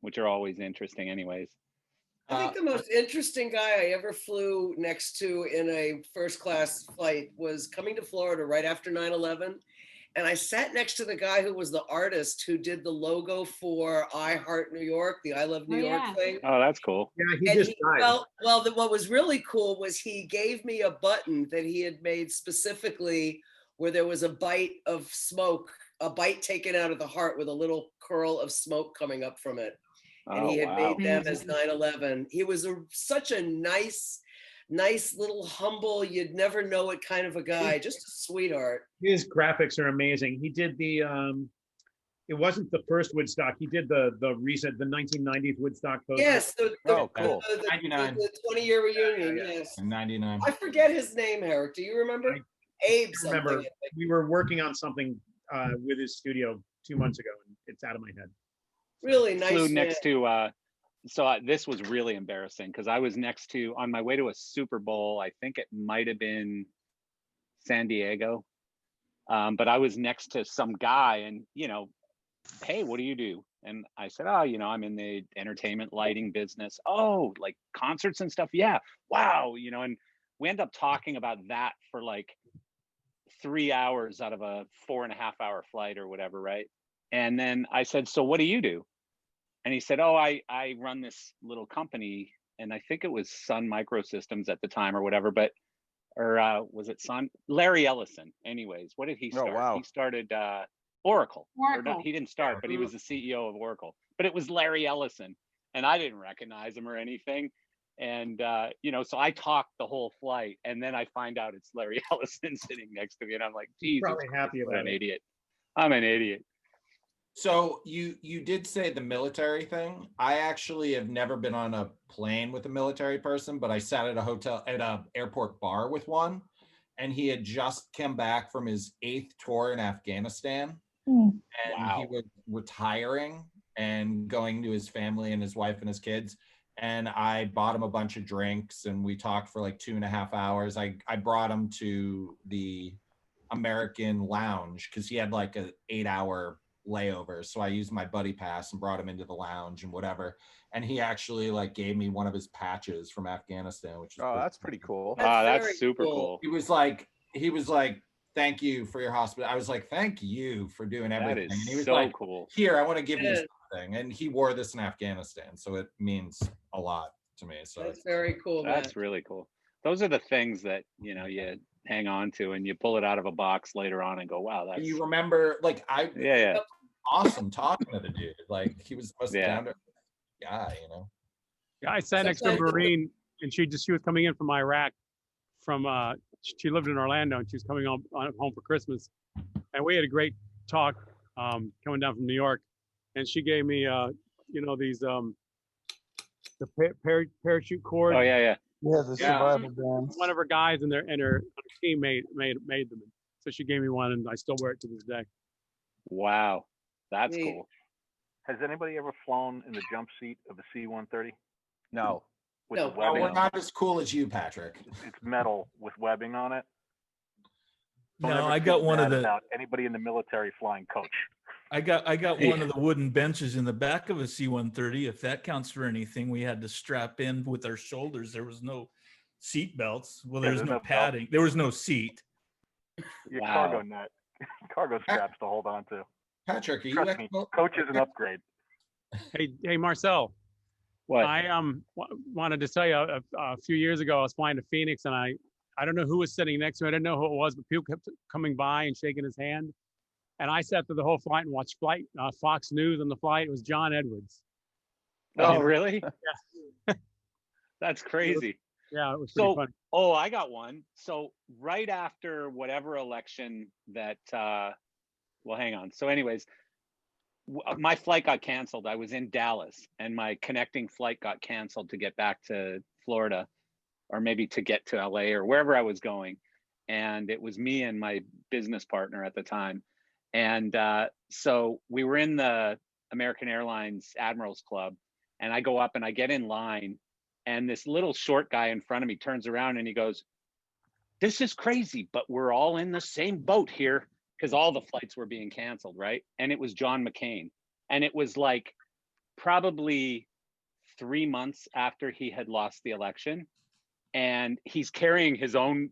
which are always interesting, anyways.
I think the most interesting guy I ever flew next to in a first class flight was coming to Florida right after 9/11. And I sat next to the guy who was the artist who did the logo for I Heart New York, the I Love New
Oh,
York
yeah.
thing.
Oh, that's cool.
Yeah, he
And
just died.
what was really cool was he gave me a button that he had made specifically where there was a bite of smoke, a bite taken out of the heart with a little curl of smoke coming up from it. And he
Oh,
had
wow.
made them as 9/11. He was such a nice little humble, you'd never know it kind of a guy, just a sweetheart.
His graphics are amazing. He did the it wasn't the first Woodstock. He did the recent, the 1990s Woodstock poster.
Yes,
Oh, cool.
99. The 20-year reunion, yes.
99.
I forget his name, Eric. Do you remember? Abe
I remember
something.
we were working on something with his studio 2 months ago, and it's out of my head.
Really nice
Flew
man.
next to this was really embarrassing because I was next to, on my way to a Super Bowl, I think it might have been San Diego, but I was next to some guy, and hey, what do you do? And I said, oh, I'm in the entertainment lighting business. Oh, like concerts and stuff. Yeah. Wow. And we end up talking about that for like 3 hours out of a 4.5-hour flight or whatever. Right. And then I said, so what do you do? And he said, oh, I run this little company, and I think it was Sun Microsystems at the time or whatever, or was it Sun? Larry Ellison. Anyways, what did he start?
Oh, wow.
He started Oracle. Or not,
Oracle.
he didn't start, but he was the CEO of Oracle. But it was Larry Ellison, and I didn't recognize him or anything. And so I talked the whole flight, and then I find out it's Larry Ellison sitting next to me, and I'm like, Jesus,
Probably happy
what
about
an
it.
idiot. I'm an idiot.
So you did say the military thing. I actually have never been on a plane with a military person, but I sat at a airport bar with one, and he had just come back from his 8th tour in Afghanistan, and he was retiring and going to his family and his wife and his kids. And I bought him a bunch of drinks, and we talked for like 2.5 hours. I brought him to the American Lounge because he had like an 8-hour layover, so I used my buddy pass and brought him into the lounge and whatever, and he actually like gave me one of his patches from Afghanistan, which is
that's pretty cool.
That's super cool.
He was like thank you for your hospital. I was like, thank you for doing everything.
That is
And he was
so
like,
cool.
here, I want to give you something. And he wore this in Afghanistan, so it means a lot to me. So
That's very cool, man.
That's really cool. Those are the things that you hang on to, and you pull it out of a box later on and go, wow, that's
you remember, like,
yeah.
awesome talking to the dude. Like, he was the most down to guy,
Yeah, I sat next to a Marine, and she was coming in from Iraq. She lived in Orlando, and she was coming home for Christmas, and we had a great talk coming down from New York, and she gave me these the parachute cord.
Oh yeah.
Yeah, the survival bands.
One of her guys and her team made them. So she gave me one, and I still wear it to this day.
Wow, that's cool.
Has anybody ever flown in the jump seat of a C-130?
No.
With
No.
the webbing
we're
on
not as cool as you, Patrick.
It's metal with webbing on it. Don't
No,
ever
I
feel
got one of
bad
the.
about anybody in the military flying coach.
I got one of the wooden benches in the back of a C-130. If that counts for anything, we had to strap in with our shoulders. There was no seat belts. Well,
Yeah,
there's
there's
no
no belt.
padding. There was no seat.
Your
Wow.
cargo net. cargo straps to hold on to.
Patrick, are you
Trust me, coach is an upgrade.
Hey, Marcel.
What?
I wanted to tell you a few years ago I was flying to Phoenix and I don't know who was sitting next to me. I didn't know who it was, but people kept coming by and shaking his hand. And I sat through the whole flight and watched Fox News on the flight. It was John Edwards.
Oh, really?
Yeah.
That's crazy.
Yeah, it was pretty
So,
funny.
oh, I got one. So right after whatever election that, well, hang on. So anyways, my flight got canceled. I was in Dallas and my connecting flight got canceled to get back to Florida, or maybe to get to LA or wherever I was going. And it was me and my business partner at the time. And so we were in the American Airlines Admirals Club, and I go up and I get in line, and this little short guy in front of me turns around and he goes, "This is crazy, but we're all in the same boat here," because all the flights were being canceled, right? And it was John McCain. And it was like probably 3 months after he had lost the election. And he's carrying his own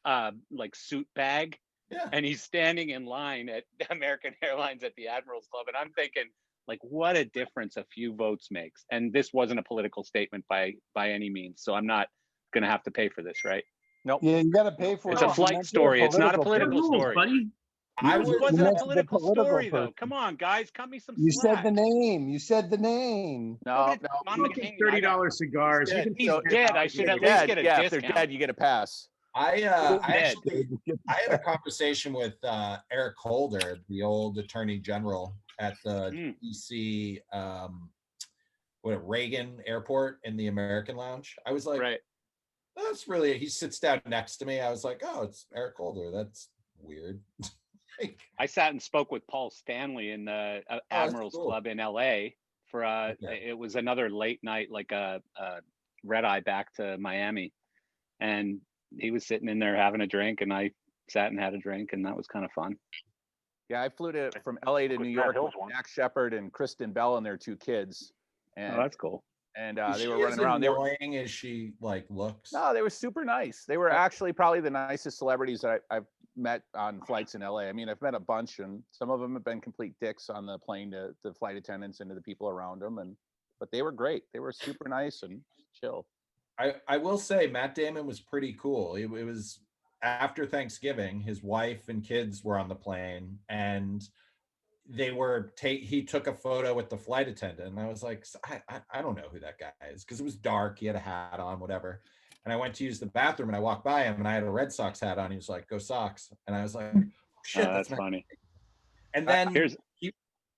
like suit bag.
Yeah.
And he's standing in line at American Airlines at the Admirals Club. And I'm thinking, like, what a difference a few votes makes. And this wasn't a political statement by any means. So I'm not going to have to pay for this, right?
Nope.
Yeah, you got to pay for
It's
it.
a
You
flight
mentioned
story. It's not a
political
political
person.
story.
Buddy.
I
This
was
wasn't a
mentioned the
political
political
story, though.
person.
Come on, guys. Cut me some
You
slack.
said the name. You said the name.
No,
but
no.
John McCain, I don't-
$30 cigars. You can
He's
still
dead. I should at least
Dead,
get a
yeah, if they're
discount.
dead, you get a pass.
I
Dead.
had a conversation with Eric Holder, the old Attorney General at the DC Reagan Airport in the American Lounge. I was like,
Right.
that's really. He sits down next to me. I was like, oh, it's Eric Holder. That's weird.
I sat and spoke with Paul Stanley in the Admirals
cool.
Club in LA for it was another late night, like a red eye back to Miami, and he was sitting in there having a drink, and I sat and had a drink, and that was kind of fun.
Yeah, I flew from LA to New
Matt
York
Hills
with
one.
Jack Shepard and Kristen Bell and their 2 kids. And
Oh, that's cool.
and
Is
they
she
were
as
running around. They were,
annoying as she like looks.
no, they were super nice. They were actually probably the nicest celebrities that I've met on flights in LA. I mean, I've met a bunch, and some of them have been complete dicks on the plane to the flight attendants and to the people around them. But they were great. They were super nice and chill.
I will say Matt Damon was pretty cool. It was after Thanksgiving. His wife and kids were on the plane, and they were he took a photo with the flight attendant, and I was like, I don't know who that guy is, because it was dark. He had a hat on, whatever. And I went to use the bathroom, and I walked by him, and I had a Red Sox hat on. He was like, "Go Sox!" And I was like, oh, "Shit,
That's
Matt
funny."
And then
Here's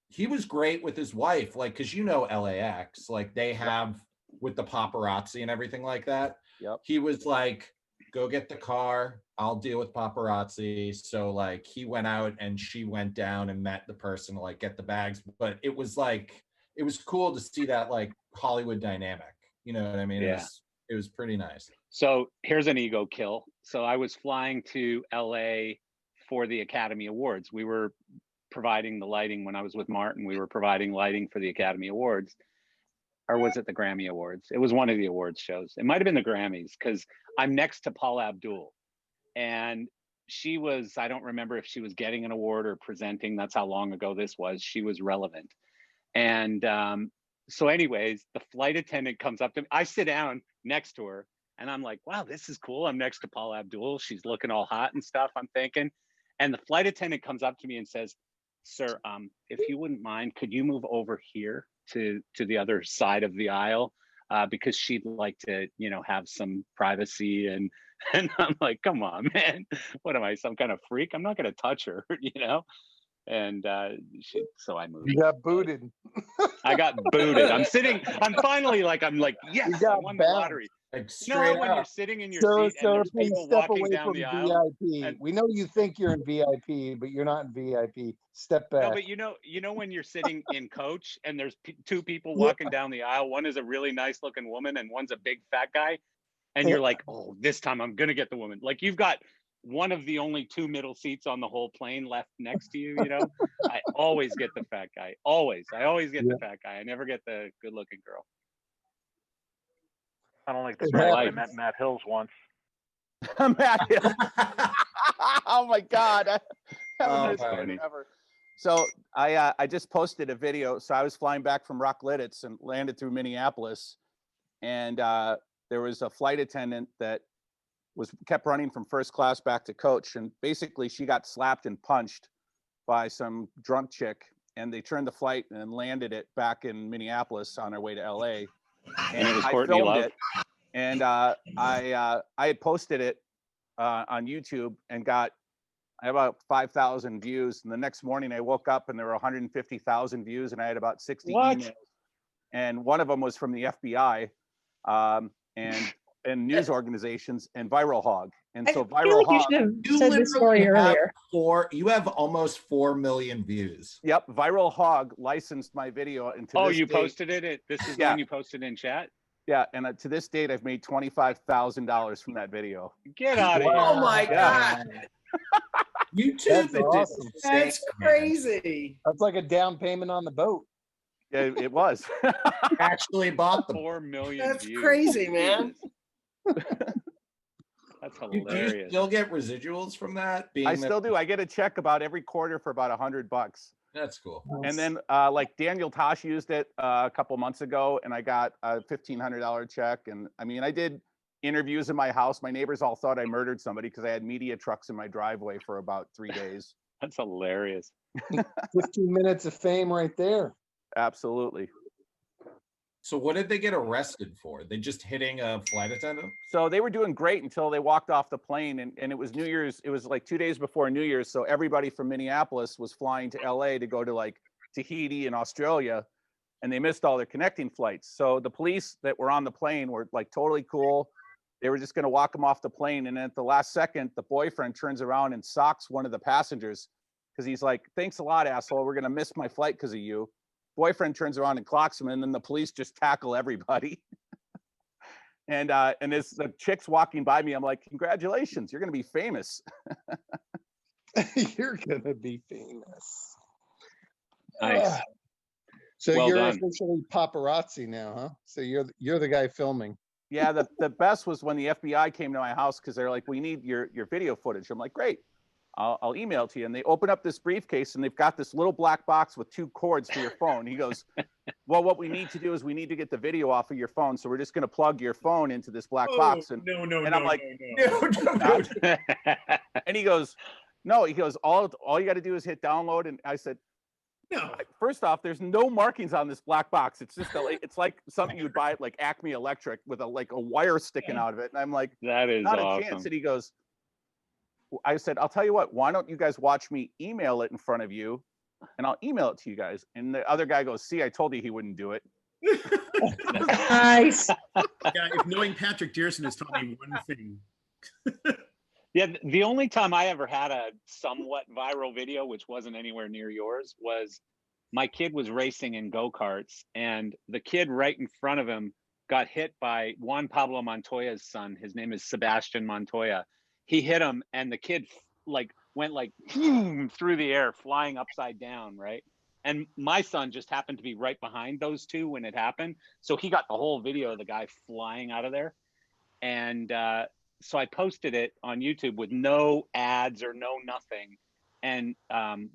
he was great with his wife, like, because LAX, like they have with the paparazzi and everything like that.
Yep.
He was like, "Go get the car. I'll deal with paparazzi." So like he went out and she went down and met the person to like get the bags. But it was cool to see that like Hollywood dynamic. You know what I mean?
Yeah.
It was pretty nice.
So here's an ego kill. So I was flying to LA for the Academy Awards. We were providing the lighting when I was with Martin. We were providing lighting for the Academy Awards. Or was it the Grammy Awards? It was one of the awards shows. It might have been the Grammys, because I'm next to Paula Abdul. And she was, I don't remember if she was getting an award or presenting. That's how long ago this was. She was relevant. And so anyways, the flight attendant comes up to me. I sit down next to her, and I'm like, wow, this is cool. I'm next to Paula Abdul. She's looking all hot and stuff, I'm thinking. And the flight attendant comes up to me and says, "Sir, if you wouldn't mind, could you move over here to the other side of the aisle? Because she'd like to, have some privacy." And I'm like, come on, man. What am I, some kind of freak? I'm not going to touch her, And so I moved.
You got booted.
I got booted. I'm finally like, yes, I won the lottery.
Like
When you're sitting in your seat and there's
please
people
step
walking
away
down
from
the aisle.
VIP.
and-
We know you think you're in VIP, but you're not in VIP. Step back.
No, but you know when you're sitting in coach and there's 2 people walking down the aisle. One is a really nice looking woman and one's a big fat guy. And you're like, oh, this time I'm going to get the woman. Like you've got one of the only 2 middle seats on the whole plane left next to you, I always get the fat guy. Always. I always get the fat guy. I never get the good looking girl.
I don't like the brag. I met Matt Hills once.
Matt Hills. Oh my God. Have a
Oh,
nice day,
funny.
whatever. So I just posted a video. So I was flying back from Rocklidditz and landed through Minneapolis, and there was a flight attendant that kept running from first class back to coach, and basically she got slapped and punched by some drunk chick, and they turned the flight and landed it back in Minneapolis on our way to LA.
And it was
I
Courtney
filmed
Love.
it, and I had posted it on YouTube and I had about 5,000 views. And the next morning I woke up and there were 150,000 views, and I had about 60
What?
emails. And one of them was from the FBI and news organizations and Viral Hog. And so
I feel
Viral
like you
Hog.
should have
You
said this story
literally have
earlier.
you have almost 4 million views.
Yep, Viral Hog licensed my video. And to
Oh,
this
you
date,
posted it? This is the
Yeah.
one you posted in chat?
Yeah, and to this date, I've made $25,000 from that video.
Get out of
Oh
here.
my
Yeah.
God.
YouTube
That's
is
awesome.
insane,
That's
man.
crazy.
That's like a down payment on the boat.
Yeah, it was.
Actually bought them.
4 million
That's
views.
crazy, man.
That's
Do you
hilarious.
still get residuals from that? Being
I
that-
still do. I get a check about every quarter for about $100.
That's cool.
And then like Daniel Tosh used it a couple months ago, and I got a $1,500 check. And I mean, I did interviews in my house. My neighbors all thought I murdered somebody because I had media trucks in my driveway for about 3 days.
That's hilarious.
15 minutes of fame right there.
Absolutely.
So what did they get arrested for? They just hitting a flight attendant?
So they were doing great until they walked off the plane, and it was New Year's. It was like 2 days before New Year's. So everybody from Minneapolis was flying to LA to go to like Tahiti in Australia, and they missed all their connecting flights. So the police that were on the plane were like totally cool. They were just going to walk them off the plane. And then at the last second, the boyfriend turns around and socks one of the passengers because he's like, "Thanks a lot, asshole. We're going to miss my flight because of you." Boyfriend turns around and clocks him, and then the police just tackle everybody. and as the chick's walking by me, I'm like, "Congratulations, you're going to be famous."
You're gonna be famous.
Nice.
Ah. So
Well
you're
done.
officially paparazzi now, huh? So you're the guy filming.
Yeah, the best was when the FBI came to my house because they're like, "We need your video footage." I'm like, "Great, I'll email it to you." And they open up this briefcase and they've got this little black box with 2 cords for your phone. He goes, "Well, what we need to do is we need to get the video off of your phone. So we're just going to plug your phone into this black box." And and I'm like, and he goes, "No," he goes, all you got to do is hit download." And I said,
No.
"First off, there's no markings on this black box. It's just it's like something you would buy at like Acme Electric with a wire sticking out of it." And I'm like,
That is
"Not a
awesome.
chance." And he goes, I said, "I'll tell you what, why don't you guys watch me email it in front of you, and I'll email it to you guys." And the other guy goes, "See, I told you he wouldn't do it."
Nice.
Yeah, if knowing Patrick Dearson has taught me one thing.
Yeah, the only time I ever had a somewhat viral video, which wasn't anywhere near yours, was my kid was racing in go-karts, and the kid right in front of him got hit by Juan Pablo Montoya's son. His name is Sebastian Montoya. He hit him, and the kid went like through the air, flying upside down, right? And my son just happened to be right behind those two when it happened, so he got the whole video of the guy flying out of there. And so I posted it on YouTube with no ads or no nothing. And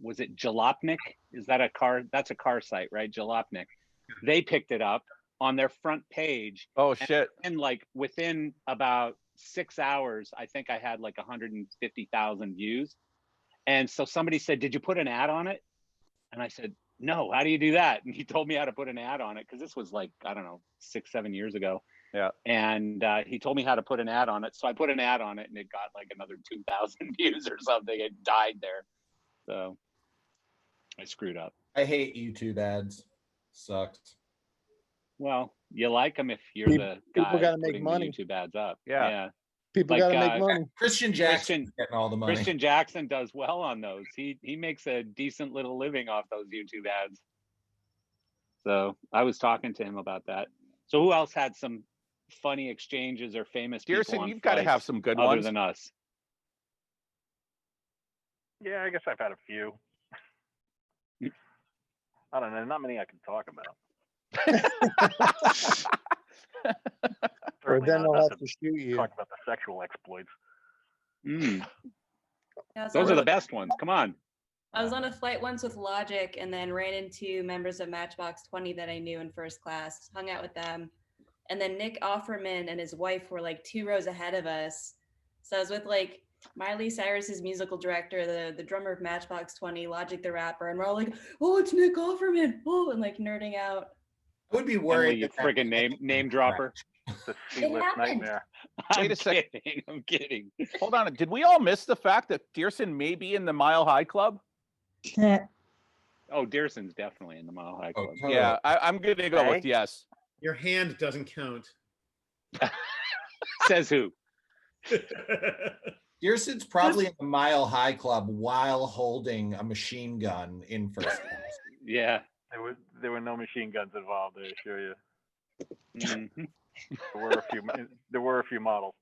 was it Jalopnik? Is that a car? That's a car site, right? Jalopnik. They picked it up on their front page.
Oh shit!
And like within about 6 hours, I think I had like 150,000 views. And so somebody said, "Did you put an ad on it?" And I said, "No, how do you do that?" And he told me how to put an ad on it, because this was like, I don't know, 6-7 years ago.
Yeah.
And he told me how to put an ad on it. So I put an ad on it, and it got like another 2,000 views or something. It died there. So I screwed up.
I hate YouTube ads. Sucks.
Well, you like them if you're
People-
the
people
guy
gotta make
putting
money.
the YouTube ads up.
Yeah.
Yeah.
People
Like,
got to make money.
Christian Jackson getting all the money.
Christian Jackson does well on those. He makes a decent little living off those YouTube ads. So I was talking to him about that. So who else had some funny exchanges or famous people
Dearson,
on
you've got to have
flights
some good
other
ones.
than us?
Yeah, I guess I've had a few. I don't know, not many I can talk about.
Or
Certainly
then
not
they'll have
to
to shoot you.
talk about the sexual exploits.
Mm.
Yeah,
Those are the
so-
best ones. Come on.
I was on a flight once with Logic and then ran into members of Matchbox 20 that I knew in first class, hung out with them. And then Nick Offerman and his wife were like 2 rows ahead of us. So I was with like Miley Cyrus's musical director, the drummer of Matchbox 20, Logic the rapper, and we're all like, oh, it's Nick Offerman. Oh, and like nerding out.
I would be
Emily,
worried.
you friggin' name dropper.
The C-list
happened.
nightmare.
Wait a second.
I'm kidding.
Hold on. Did we all miss the fact that Dearson may be in the Mile High Club?
Oh, Dearson's definitely in the Mile High Club.
totally.
Yeah, I'm going to go with yes.
Your hand doesn't count.
Says who?
Dearson's probably in the Mile High Club while holding a machine gun in first class.
Yeah.
There were no machine guns involved, I assure you.
Mhm.
There were a few models.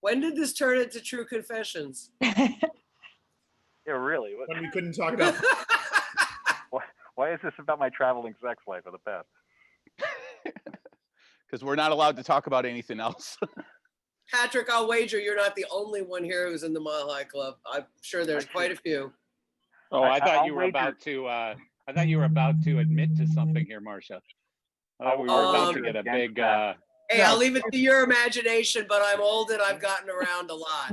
When did this turn into True Confessions?
Yeah, really.
When we couldn't talk about
Why is this about my traveling sex life of the past?
Because we're not allowed to talk about anything else.
Patrick, I'll wager you're not the only one here who's in the Mile High Club. I'm sure there's quite a few.
Oh, I thought
I'll
you were
wager-
about to. I thought you were about to admit to something here, Marcia. I thought we were about to get a big.
Hey, I'll leave it to your imagination, but I'm old and I've gotten around a lot.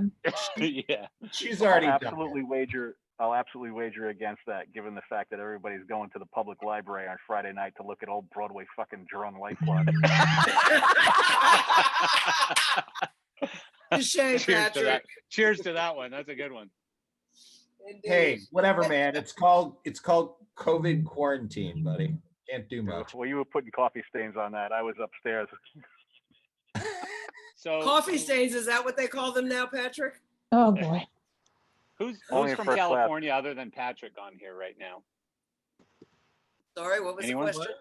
Yeah.
She's already
I'll
done.
absolutely wager against that, given the fact that everybody's going to the public library on Friday night to look at old Broadway fucking drone light plug.
Shame,
Cheers to that.
Patrick.
Cheers to that one. That's a good one.
Hey, whatever, man. It's called COVID quarantine, buddy. Can't do much.
Well, you were putting coffee stains on that. I was upstairs.
So
Coffee stains, is that what they call them now, Patrick?
Oh, boy.
Who's
Only in
from
first class.
California other than Patrick on here right now?
Sorry, what was
Anyone?
the question?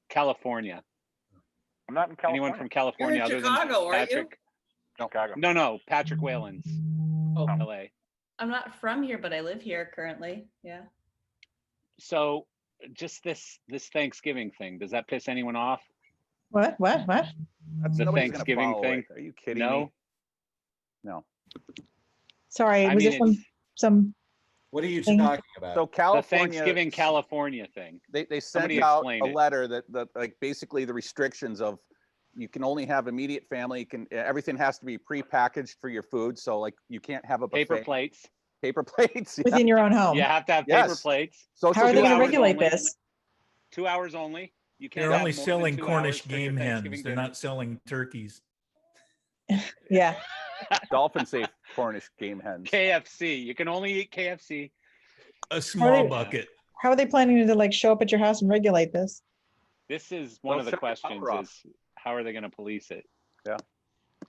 California.
I'm not in California.
Anyone from California
You're in
other
Chicago,
than
aren't you?
Patrick?
Chicago.
No, Patrick Whalens.
Oh,
LA.
I'm not from here, but I live here currently. Yeah.
So just this Thanksgiving thing, does that piss anyone off?
What?
That's
The
nobody's gonna
Thanksgiving
follow
thing?
it. Are you kidding
No?
me? No.
Sorry,
I
was
mean,
it from some?
What are you
Thing.
talking about?
So
The
California,
Thanksgiving California thing.
they sent
Somebody
out
explain
a
it.
letter that like basically the restrictions of you can only have immediate family. You can everything has to be prepackaged for your food. So like you can't have a buffet.
Paper plates.
Paper plates. Yeah.
Within your own home.
You have to have
Yes.
paper plates.
Social
How are they going to
hours
regulate
only.
this?
2 hours only. You can't.
They're
have
only
more than
selling
2
Cornish
hours for your
game
Thanksgiving
hens. They're
dinner.
not selling turkeys.
Yeah.
Dolphin safe Cornish game hens.
KFC. You can only eat KFC.
A small
they-
bucket.
How are they planning to like show up at your house and regulate this?
This is one
They'll
of the
shut the
questions:
power off.
is how are they going to police it?
Yeah.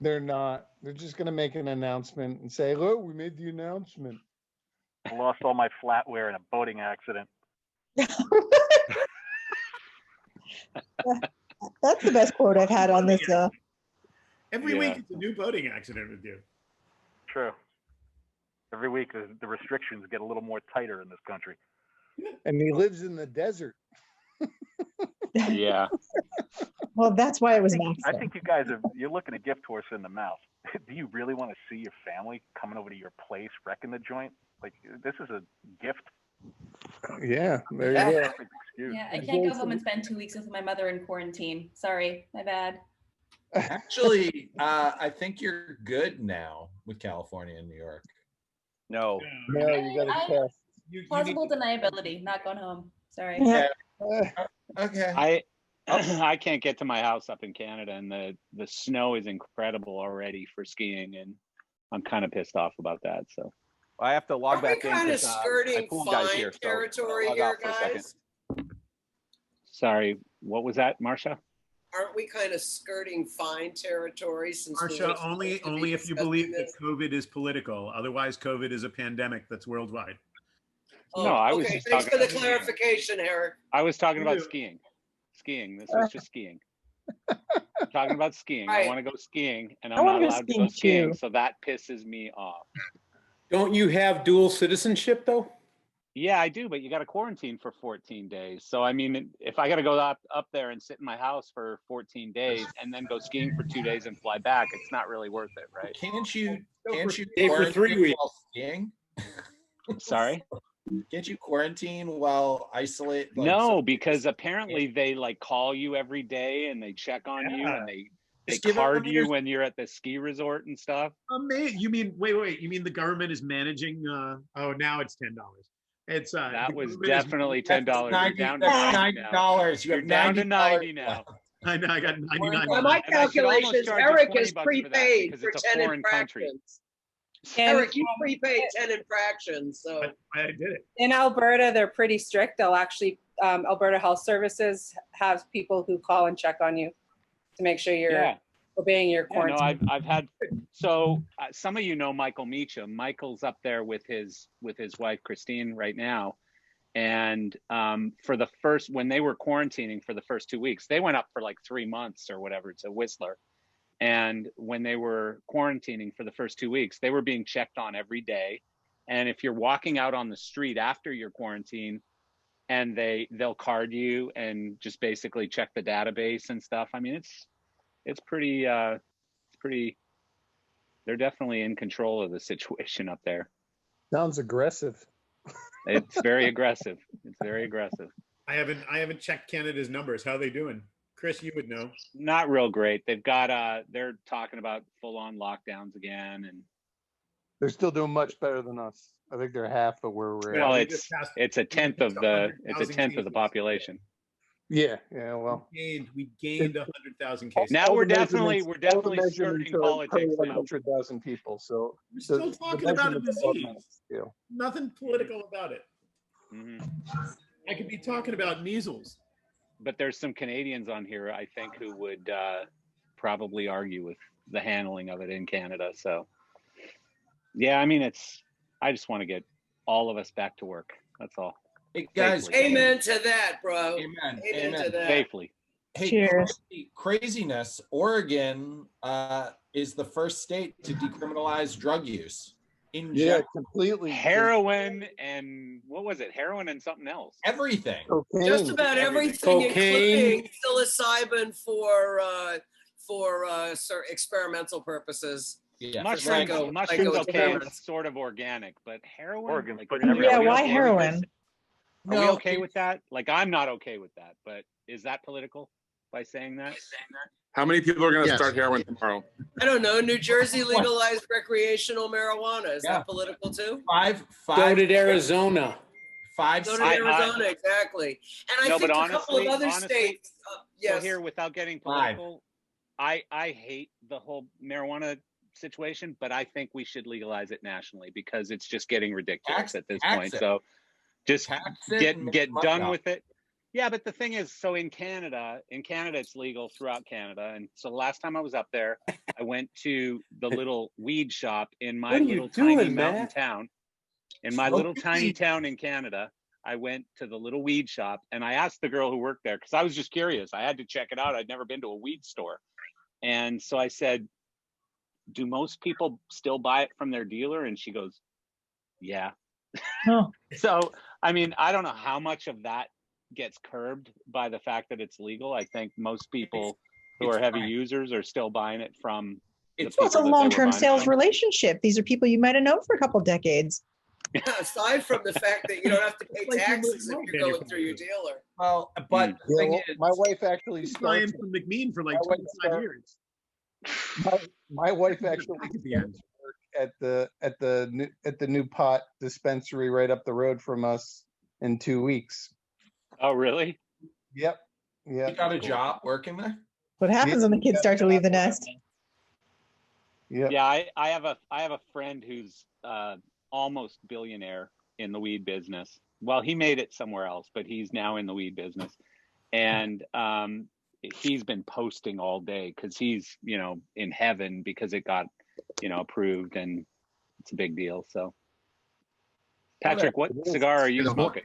They're not. They're just going to make an announcement and say, look, we made the announcement.
I lost all my flatware in a boating accident.
That's the best quote I've had on this.
every
Yeah.
week it's a new boating accident with you.
True. Every week the restrictions get a little more tighter in this country.
And he lives in the desert.
Yeah.
Well, that's why it was an
I
accident.
think you guys you're looking a gift horse in the mouth. Do you really want to see your family coming over to your place wrecking the joint? Like this is a gift.
Yeah, there you go.
Perfect excuse.
Yeah, I can't go home and spend 2 weeks with my mother in quarantine. Sorry, my bad.
Actually, I think you're good now with California and New York.
No.
No, you got to test.
Plausible deniability, not going home. Sorry.
Yeah.
Okay.
I can't get to my house up in Canada, and the snow is incredible already for skiing, and I'm kind of pissed off about that. So
I have to log
Are we
back in.
kind of
'cause,
skirting
my pool guy's
fine
here, so
territory
log
here,
off for a second.
guys?
sorry, what was that, Marcia?
Aren't we kind of skirting fine territory since we're
Marcia,
supposed to be
only if you
discussing
believe that
this?
COVID is political. Otherwise, COVID is a pandemic that's worldwide.
No, I was
okay,
just
thanks
talking
for the
about-
clarification, Eric.
I was talking about
You.
skiing. Skiing. This was just skiing. I'm talking about skiing. I
Right.
want to go skiing, and
I
I'm
wanna
not
go
allowed to
skiing
go skiing,
too.
so that pisses me off.
Don't you have dual citizenship though?
Yeah, I do, but you got to quarantine for 14 days. So I mean, if I got to go up there and sit in my house for 14 days and then go skiing for 2 days and fly back, it's not really worth it, right?
Can't you
Stay for 3
quarantine
weeks.
while skiing?
Sorry.
Can't you quarantine while isolate? Like,
No, because apparently they like call you every day and they check on you and they
Just give
card
them
you
your-
when you're at the ski resort and stuff.
Amazing. You mean wait? You mean the government is managing? Oh, now it's $10. It's
That
the
was
government is-
definitely $10. You're down to
that's
90 now.
$90. You
You're
have
down to
$90
90 now.
left.
I know. I got 99.
By my
And I should almost
calculations,
charge you
Eric
20
is
bucks for that
prepaid
because
for
it's a
10
foreign country.
infractions.
And,
Eric, you prepaid 10 infractions, so.
I did it.
in Alberta, they're pretty strict. They'll actually, Alberta Health Services have people who call and check on you to make sure you're
Yeah.
obeying your
Yeah, no,
quarantine.
I've had so some of you know Michael Meacham. Michael's up there with his wife Christine right now, and for the first when they were quarantining for the first 2 weeks, they went up for like 3 months or whatever to Whistler, and when they were quarantining for the first 2 weeks, they were being checked on every day, and if you're walking out on the street after your quarantine, and they'll card you and just basically check the database and stuff. I mean, it's pretty they're definitely in control of the situation up there.
Sounds aggressive.
It's very aggressive. It's very aggressive.
I haven't checked Canada's numbers. How are they doing? Chris, you would know.
Not real great. They've got they're talking about full on lockdowns again, and
They're still doing much better than us. I think they're half of where we're
well,
at.
it's a tenth of the population.
Yeah, well.
We gained 100,000 cases.
Now we're definitely skirting
measurements are
politics
per
now.
100,000 people. So
We're still talking about a
measurements are
disease.
yeah.
Nothing political about it.
Mhm.
I could be talking about measles.
But there's some Canadians on here, I think, who would probably argue with the handling of it in Canada. So, yeah, I mean, I just want to get all of us back to work. That's all.
Hey, guys.
Safely.
Amen to that, bro.
Amen.
Amen to that.
Safely.
Hey,
Cheers.
craziness. Oregon is the first state to decriminalize drug use. In
Yeah,
general.
completely.
Heroin and what was it? Heroin and something else.
Everything.
Cocaine.
Just about everything,
Cocaine.
including psilocybin for experimental purposes.
Yeah.
Mushrooms,
psycho-
mushrooms,
psycho
okay,
experiments.
it's sort of organic, but heroin.
Oregon's
like,
putting
are we
Yeah,
everybody
why
okay with
heroin?
this? Are we
No,
okay with that? Like, I'm not okay with that, but is that political by saying that?
How many people are going to
Yes.
start heroin tomorrow?
I don't know. New Jersey legalized recreational marijuana. Is
Yeah.
that political too?
So did Arizona.
So did Arizona, exactly. And I
No,
think
but
a couple of other
honestly,
states. Yes.
So here, without getting
Five.
political, I hate the whole marijuana situation, but I think we should legalize it nationally because it's just getting ridiculous at this
tax
point.
it.
So just
Tax it and
get
make money
done
off
with it. Yeah, but the thing is, so in Canada it's legal throughout Canada. And so the last time I was up there, I went to the little weed shop in my
What are you
little tiny
doing,
mountain
Matt?
town. In my little tiny town in Canada, I went to the little weed shop and I asked the girl who worked there because I was just curious. I had to check it out. I'd never been to a weed store. And so I said, do most people still buy it from their dealer? And she goes, yeah.
Oh.
So, I mean, I don't know how much of that gets curbed by the fact that it's legal. I think most people who
it's
are heavy
fine.
users are still buying it from the
It's
Well, it's a
people that they were
long-term
buying
sales
from.
relationship. These are people you might have known for a couple decades.
Aside from the fact that you don't have to pay
Like you
taxes
would
if
know
you're going through your dealer.
Well, but the
Yeah,
thing
well,
is,
my wife actually
Buying
starts.
from McMean for like
My wife
25
start-
years.
My wife actually
At the end.
starts at the new pot dispensary right up the road from us in 2 weeks.
Oh, really?
Yep.
you
Yep.
got a job working there?
What happens when the kids start to leave the nest?
Yep.
Yeah, I have a friend who's almost billionaire in the weed business. Well, he made it somewhere else, but he's now in the weed business. And he's been posting all day because he's, in heaven because it got, approved and it's a big deal. So, Patrick, what cigar are you smoking?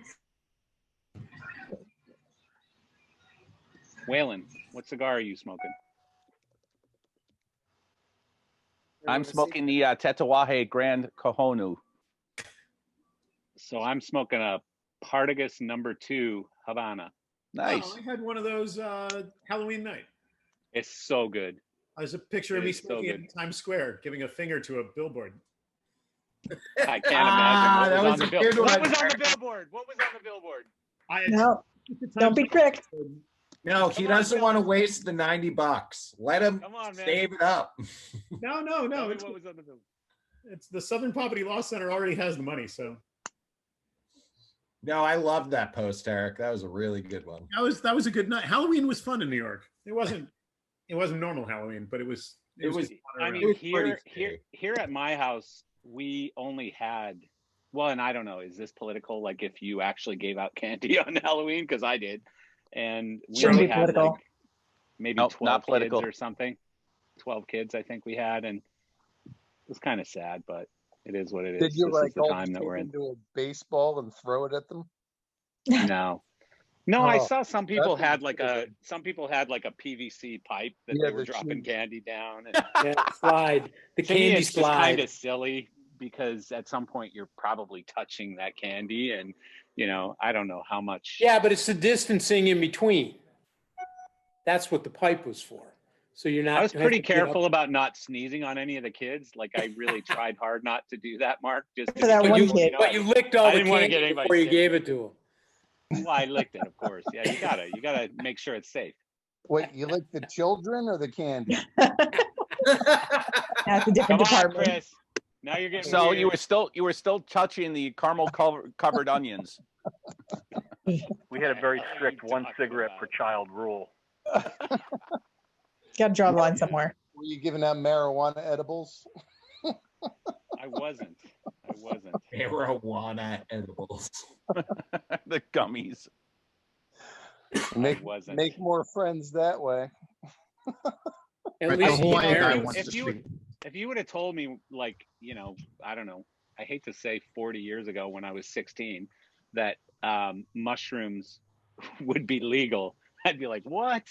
Waylon, what cigar are you smoking?
I'm smoking the Tatuaje Grand Cajonu.
So I'm smoking a Partagas #2 Havana.
Nice.
Oh, I had one of those Halloween night.
It's so good.
There's a picture of
It
me
is so
smoking
good.
in Times Square, giving a finger to a billboard.
I can't imagine.
that
What
was
was
a
on the
good
bill? What
one.
was on the billboard? What was on the billboard?
No, don't be tricked.
No, he doesn't want to waste the $90. Let him
Come on, man.
save it up.
No.
Tell me
It's,
what was on the billboard?
it's the Southern Poverty Law Center already has the money, so
No, I love that post, Eric. That was a really good one.
that was a good night. Halloween was fun in New York. It wasn't normal Halloween, but it was.
I mean, here at my house, we only had. Well, and I don't know, is this political? Like, if you actually gave out candy on Halloween, because I did, and we
Shouldn't
only
be
had
political.
like maybe
Nope,
12
not
kids
political.
or something. 12 kids, I think we had, and it was kind of sad, but it is what it is.
Did you
This
like
is the
hold
time
the
that
kid
we're in.
into a baseball and throw it at them?
No, I
Oh,
saw some people
that's
had like a PVC pipe that
Yeah,
they were
the
dropping
shoes.
candy down.
Yeah, slide. The
To me,
candy
it's just kind
slide.
of silly because at some point you're probably touching that candy, and I don't know how much.
Yeah, but it's the distancing in between. That's what the pipe was for. So you're not.
I was
you have
pretty
to get up-
careful about not sneezing on any of the kids. Like, I really tried hard not to do that, Mark. Just
For that
because,
one
you
kid.
know,
But you licked all
I
the
didn't want to
candy
get anybody
before you
sick.
gave it to him.
Well, I licked it, of course. Yeah, you gotta make sure it's safe.
Wait, you like the children or the candy?
That's a different
Come on,
department.
Chris. Now you're getting
So
weird.
you were still touching the caramel covered onions.
We had a very strict one cigarette per child rule.
Got to draw the line somewhere.
Were you giving out marijuana edibles?
I wasn't.
Marijuana edibles.
The gummies.
Make,
wasn't.
make more friends that way.
At
I-
least
you know,
Aaron-
if you would have told me, like, I don't know, I hate to say 40 years ago when I was 16 that mushrooms would be legal, I'd be like, what?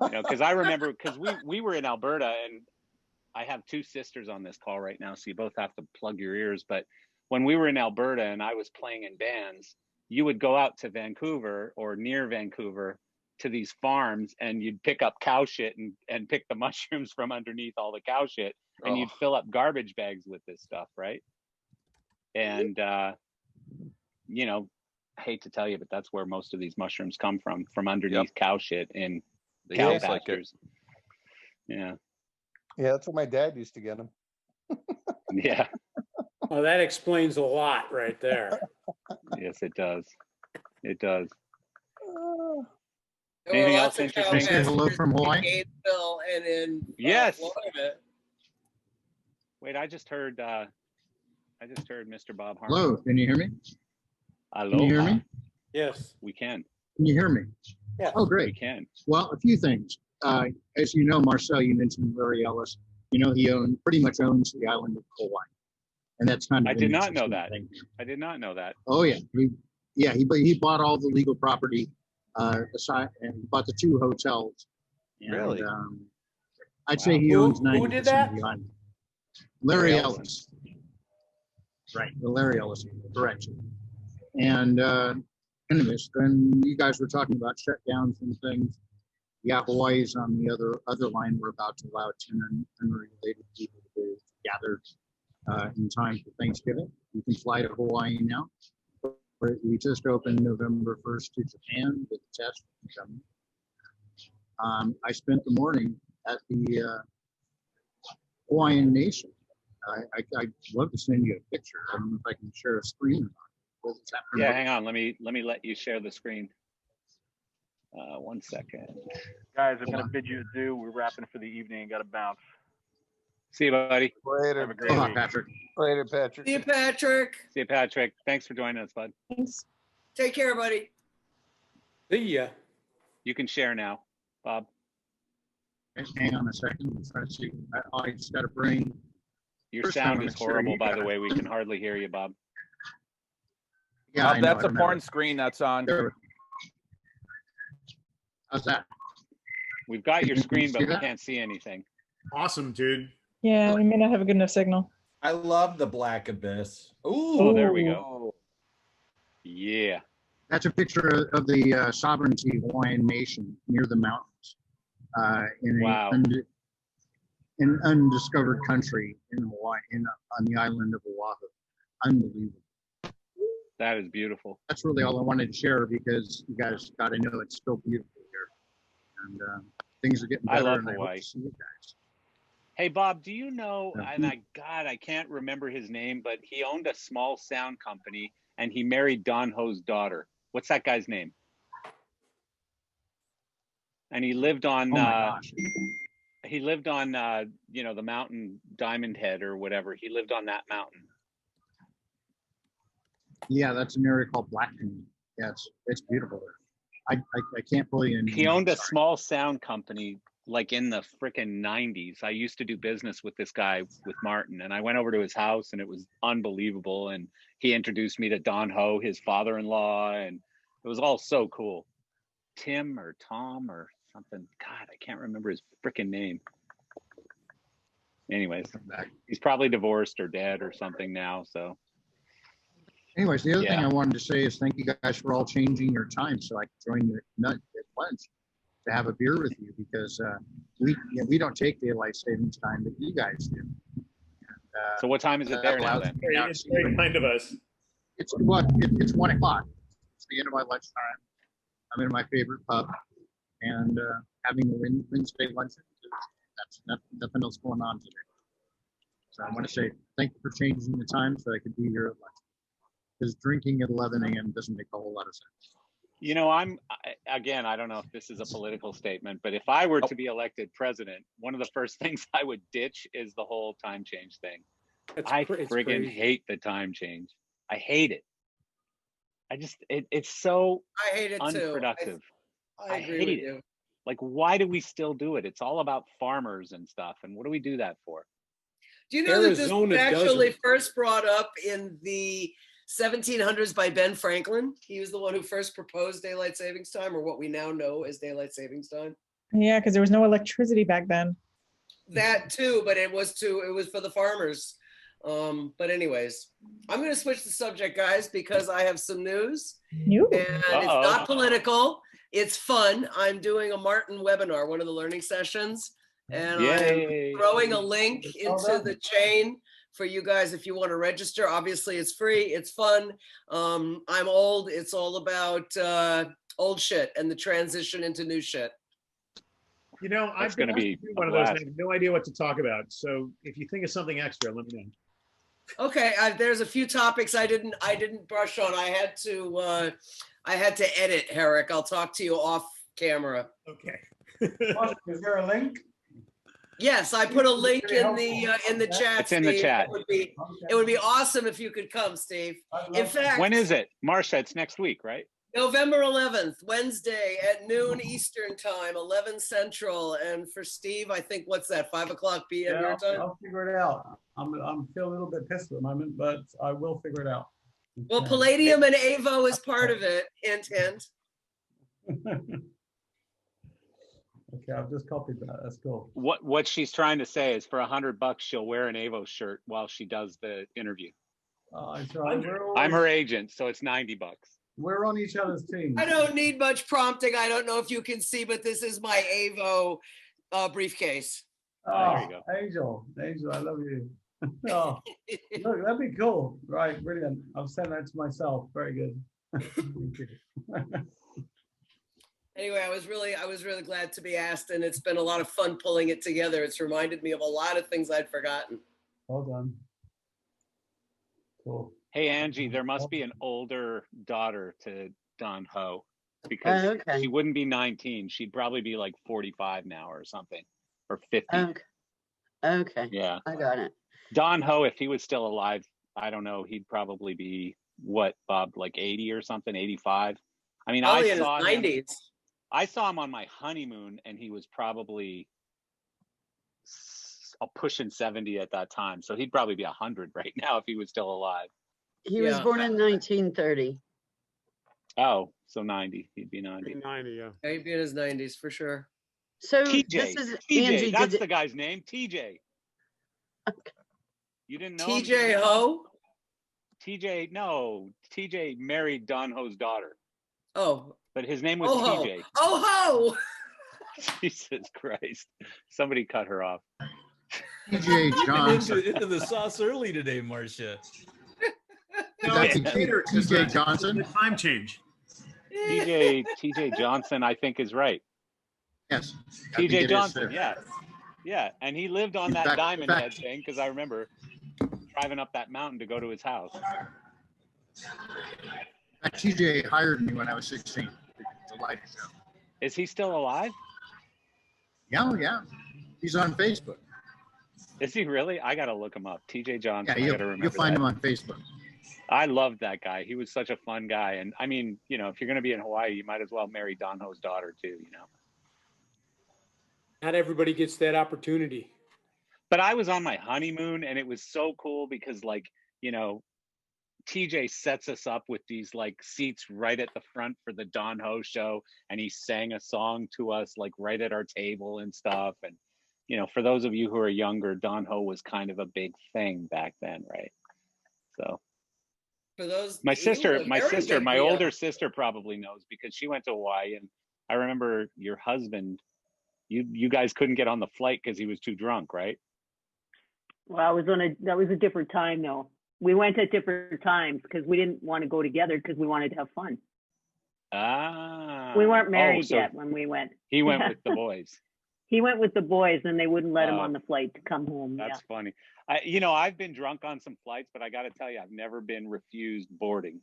Because I remember, because we were in Alberta, and I have two sisters on this call right now, so you both have to plug your ears. But when we were in Alberta and I was playing in bands, you would go out to Vancouver or near Vancouver to these farms, and you'd pick up cow shit and pick the mushrooms from underneath all the cow shit, and you'd fill up garbage bags with this stuff, right? And I hate to tell you, but that's where most of these mushrooms come from underneath cow shit in
They
cow
taste like it.
pastures. Yeah.
Yeah, that's where my dad used to get them.
Yeah.
Oh, that explains a lot right there.
Yes, it does. It does.
There were
Anything
lots
else
of cow
interesting?
pastures
Hello from Hawaii?
in Gainesville and in
Yes.
Florida.
Wait, I just heard Mr. Bob Harmon.
Hello, can you hear me?
Aloha.
Can you hear me?
Yes.
We can.
Can you hear me?
Yeah.
Oh,
We
great.
can.
Well, a few things. As you know, Marcel, you mentioned Larry Ellis. He pretty much owns the island of Kauai. And that's kind of
I
an
did not know
interesting
that.
thing.
I did not know that.
Oh, yeah. He bought all the legal property aside and bought the two hotels. And,
Really?
I'd say he owns
Who
90%
did that?
of the island. Larry
Larry
Ellis. Right, the Larry Ellis correction. And anyways, then you guys were talking about shutdowns and things. Yeah, Hawaii's on the other line. We're about to allow 10 unrelated people to gather in time for Thanksgiving. You can fly to Hawaii now. We just opened November 1st to Japan with the test. I spent the morning at the Hawaiian Nation. I'd love to send you a picture. I don't know if I can share a screen or not.
Yeah, hang on. Let me let you share the screen. 1 second.
Guys, I'm going to bid you adieu. We're wrapping for the evening. Got to bounce.
See you, buddy.
Later.
Have a great week.
Patrick.
Later, Patrick.
See you, Patrick.
See you, Patrick. Thanks for joining us, bud.
Thanks.
Take care, buddy.
See ya.
You can share now, Bob.
Hang on a second. I'm trying to see. I just got to bring.
Your
First, I
sound
wanna
is
share
horrible,
you
by the
guys.
way. We can hardly hear you, Bob.
Yeah,
Bob,
I know,
that's
I
a
don't know.
porn screen that's on.
How's that?
We've got your
Can you
screen,
see
but we
that?
can't see anything.
Awesome, dude.
Yeah, we may not have a good enough signal.
I love the Black Abyss. Ooh.
Oh, there we go. Yeah.
That's a picture of the sovereignty Hawaiian nation near the mountains. In
Wow.
an undiscovered country in Hawaii, on the island of Oahu. Unbelievable.
That is beautiful.
That's really all I wanted to share because you guys got to know it's still beautiful here, and things are getting
I
better.
love
and I hope
Hawaii.
to see you guys.
Hey, Bob, do you know,
Yeah.
and I can't remember his name, but he owned a small sound company and he married Don Ho's daughter. What's that guy's name? And he lived on,
Oh my gosh.
the mountain Diamond Head or whatever. He lived on that mountain.
Yeah, that's an area called Black Canyon. Yeah, it's beautiful there. I can't believe
He owned a small sound company like in the frickin' 90s. I used to do business with this guy, with Martin, and I went over to his house and it was unbelievable. And he introduced me to Don Ho, his father-in-law, and it was all so cool. Tim or Tom or something. God, I can't remember his frickin' name. Anyways, he's probably divorced or dead or something now, so.
Anyways, the other thing
Yeah.
I wanted to say is thank you guys for all changing your time so I could join you at lunch to have a beer with you because we don't take daylight savings time, but you guys do.
So what time is it there now then?
It's very kind of us.
It's 1 o'clock. It's the end of my lunchtime. I'm in my favorite pub and having a Wednesday luncheon. That's nothing else going on today. So I want to say thank you for changing the time so I could be here at lunch. Because drinking at 11 a.m. doesn't make a whole lot of sense.
You know, I don't know if this is a political statement, but if I were to be elected president, one of the first things I would ditch is the whole time change thing. I
It's
friggin'
crazy.
hate the time change. I hate it. It's so
I hate it too.
unproductive.
I agree with
hate it.
you.
Like, why do we still do it? It's all about farmers and stuff. And what do we do that for?
Do you know that this
Arizona
was actually
doesn't.
first brought up in the 1700s by Ben Franklin? He was the one who first proposed daylight savings time, or what we now know as daylight savings time.
Yeah, because there was no electricity back then.
That too, but it was for the farmers. But anyways, I'm going to switch the subject, guys, because I have some news.
You?
And it's not political. It's fun. I'm doing a Martin webinar, one of the learning sessions, and
Yay.
I'm throwing a link into the chain for you guys if you want to register. Obviously, it's free. It's fun. I'm old. It's all about old shit and the transition into new shit.
You know,
That's
I've been
gonna
asked
be
to do
a
one of those and I
blast.
have no idea what to talk about. So if you think of something extra, let me know.
Okay, there's a few topics I didn't brush on. I had to edit, Herrick. I'll talk to you off camera.
Okay.
Is there a link?
Yes, I put a link in the chat.
It's in the
Steve.
chat.
It would be awesome if you could come, Steve. In fact,
When is it? Marcia, it's next week, right?
November 11th, Wednesday at noon Eastern time, 11 Central. And for Steve, I think what's that? 5 o'clock p.m.
Yeah,
your time.
I'll figure it out. I'm feeling a little bit pissed at the moment, but I will figure it out.
Well, Palladium and Avo is part of it. Hint, hint.
Okay, I've just copied that. That's cool.
What she's trying to say is for $100, she'll wear an Avo shirt while she does the interview.
That's right.
I'm her agent, so it's $90.
We're on each other's team.
I don't need much prompting. I don't know if you can see, but this is my Avo briefcase.
Oh,
there you go.
Angel, I love you. Oh, look, that'd be cool. Right, brilliant. I've sent that to myself. Very good. Thank you.
Anyway, I was really glad to be asked, and it's been a lot of fun pulling it together. It's reminded me of a lot of things I'd forgotten.
Well done. Cool.
Hey, Angie, there must be an older daughter to Don Ho because
okay.
she wouldn't be 19. She'd probably be like 45 now or something, or 50.
Okay.
Yeah.
I got it.
Don Ho, if he was still alive, I don't know, he'd probably be what, Bob, like 80 or something, 85? I mean,
Probably
I
in his
saw him.
90s.
I saw him on my honeymoon, and he was probably pushing 70 at that time. So he'd probably be 100 right now if he was still alive.
He was born in 1930.
Oh, so 90. He'd be 90.
90, yeah.
He'd be in his 90s for sure.
So
TJ.
this is
TJ.
Angie.
That's the guy's name. TJ. You didn't know him?
TJ Ho?
TJ, no. TJ married Don Ho's daughter.
Oh.
But his name was
Oh ho.
TJ.
Oh ho!
Jesus Christ. Somebody cut her off.
TJ Johnson.
into the sauce early today, Marcia.
No,
That's
it's later, 'cause
TJ
the
Johnson.
time change.
TJ Johnson, I think, is right.
Yes. I think it
TJ
is,
Johnson,
too.
yeah. Yeah, and he lived on
In
that
fact-
Diamond
fact-
Head thing because I remember driving up that mountain to go to his house.
TJ hired me when I was 16. It's a live show.
Is he still alive?
Yeah, yeah. He's on Facebook.
Is he really? I gotta look him up. TJ Johnson.
Yeah,
I gotta remember
you'll find
that.
him on Facebook.
I loved that guy. He was such a fun guy. And I mean, you know, if you're gonna be in Hawaii, you might as well marry Don Ho's daughter too, you know.
Not everybody gets that opportunity.
But I was on my honeymoon and it was so cool because, like, you know, TJ sets us up with these like seats right at the front for the Don Ho show, and he sang a song to us like right at our table and stuff. And you know, for those of you who are younger, Don Ho was kind of a big thing back then, right? So
For those,
my
he was a very big
my
deal.
older sister probably knows because she went to Hawaii, and I remember your husband, you guys couldn't get on the flight because he was too drunk, right?
Well, that was a different time though. We went at different times because we didn't want to go together because we wanted to have fun.
Ah.
We weren't married
so
yet when we went.
He went with the boys.
He went with the boys and they wouldn't let him
Oh.
on the flight to come home.
That's funny. You know, I've been drunk on some flights, but I got to tell you, I've never been refused boarding.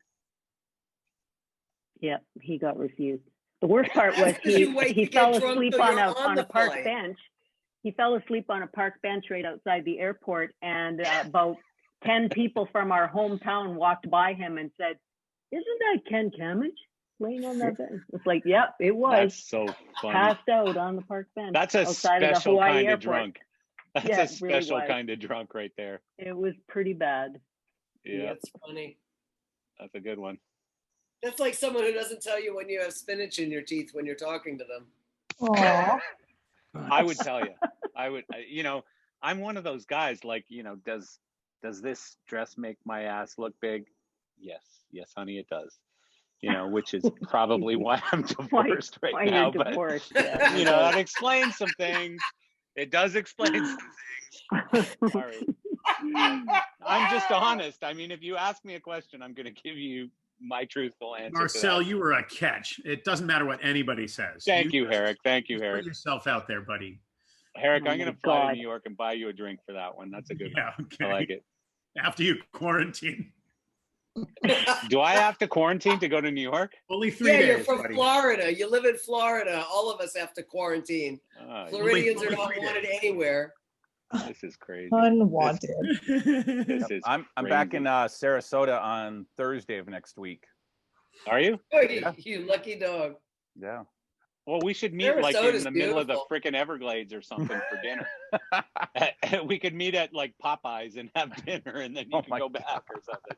Yeah, he got refused. The worst part was
That's 'cause you wait
he
to get
fell
drunk
asleep
till
on
you're on
a
the
park
flight.
bench. He fell asleep on a park bench right outside the airport, and about 10 people from our hometown walked by him and said, "Isn't that Ken Kamich laying on that bench?" It's like, yep, it was.
That's so funny.
Passed out on the park bench.
That's a
outside of the
special
Hawaii
kind
airport.
of drunk. That's
Yeah,
a
it really
special
was.
kind of drunk right there.
It was pretty bad.
Yeah,
That's funny.
that's a good one.
That's like someone who doesn't tell you when you have spinach in your teeth when you're talking to them.
Aww.
I would tell you. You know, I'm one of those guys like, you know, does this dress make my ass look big? Yes, honey, it does. You know, which is probably why I'm divorced
why
right
you're
now. But
divorced, yeah.
you know, that explains some things. It does explain some things. Sorry. I'm just honest. I mean, if you ask me a question, I'm going to give you my truthful answer.
Marcel,
to that.
you were a catch. It doesn't matter what anybody says.
Thank you,
just
Herrick. Thank you,
put
Herrick.
yourself out there, buddy.
Herrick,
Oh
I'm going
my
to fly
God.
to New York and buy you a drink for that one. That's a good
Yeah,
one.
okay.
I like it.
After you quarantine.
Do I have to quarantine to go to New York?
Only 3
Yeah,
days,
you're from
buddy.
Florida. You live in Florida. All of us have to quarantine. Floridians are
only
not
3
wanted
days.
anywhere.
This is crazy.
Unwanted.
This is
I'm back in
crazy.
Sarasota on Thursday of next week.
Are you?
Oh, you lucky dog.
Yeah.
Well, we should meet like in
Sarasota's
the middle of the
beautiful.
freaking Everglades or something for dinner. We could meet at like Popeyes and have dinner, and then you can go back or something.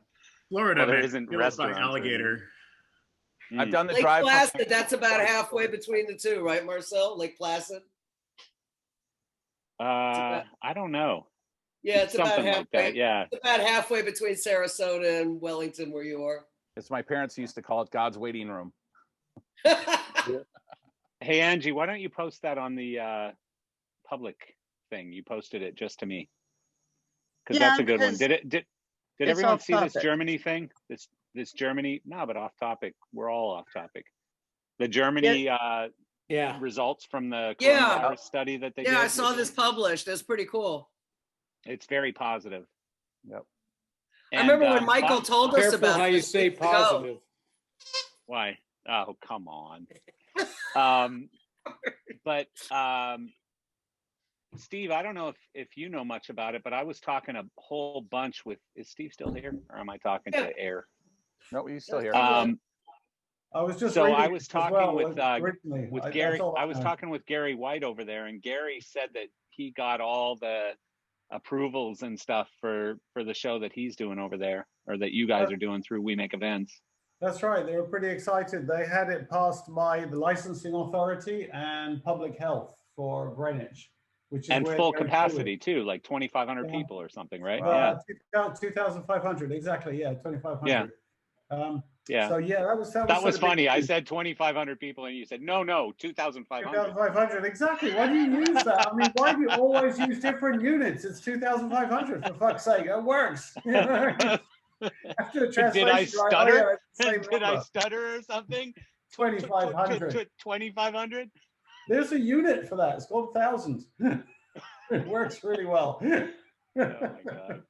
Florida,
Well, there
man,
isn't
killed by
restaurants or
alligator.
I've done the
Lake
drive.
Placid, that's about halfway between the two, right, Marcel? Lake Placid?
I don't know.
Yeah, it's about
Something
halfway.
like that. Yeah.
It's about halfway between Sarasota and Wellington, where you are.
It's my parents used to call it God's waiting room.
Hey, Angie, why don't you post that on the public thing? You posted it just to me. Because
Yeah,
that's a good one.
because
Did
it's
everyone
off
see this
topic.
Germany thing? This Germany? No, but off topic. We're all off topic. The Germany results from the
Yeah.
coronavirus study that they did.
Yeah, I saw this published. That's pretty cool.
It's very positive.
Yep.
I remember when Michael told us
Careful
about
how you
this
say
weeks ago.
positive.
Why? Oh, come on. But Steve, I don't know if you know much about it, but I was talking a whole bunch with. Is Steve still here, or am I talking to Air?
No, he's still here.
I was just
So
reading
I was
as
talking
well,
with
originally.
with
That's
Gary.
all
I was
know.
talking with Gary White over there, and Gary said that he got all the approvals and stuff for the show that he's doing over there, or that you guys are doing through We Make Events.
That's right. They were pretty excited. They had it passed by the licensing authority and public health for Greenwich, which is
And
where
full
Gary
capacity too, like 2,500 people or something, right? Yeah.
2,500 exactly. Yeah, 2,500.
Yeah. Yeah.
So yeah, that was
That
sort
was
of big
funny. I
news.
said 2,500 people, and you said no, 2,500.
2,500, exactly. Why do you use that? I mean, why do you always use different units? It's 2,500 for fuck's sake. It works. After the
Did I
translation, right? Oh, yeah,
stutter?
it's the same
Did I
number.
stutter or something?
2,500.
2,500.
There's a unit for that. It's called 1,000. It works really well.
Oh my god.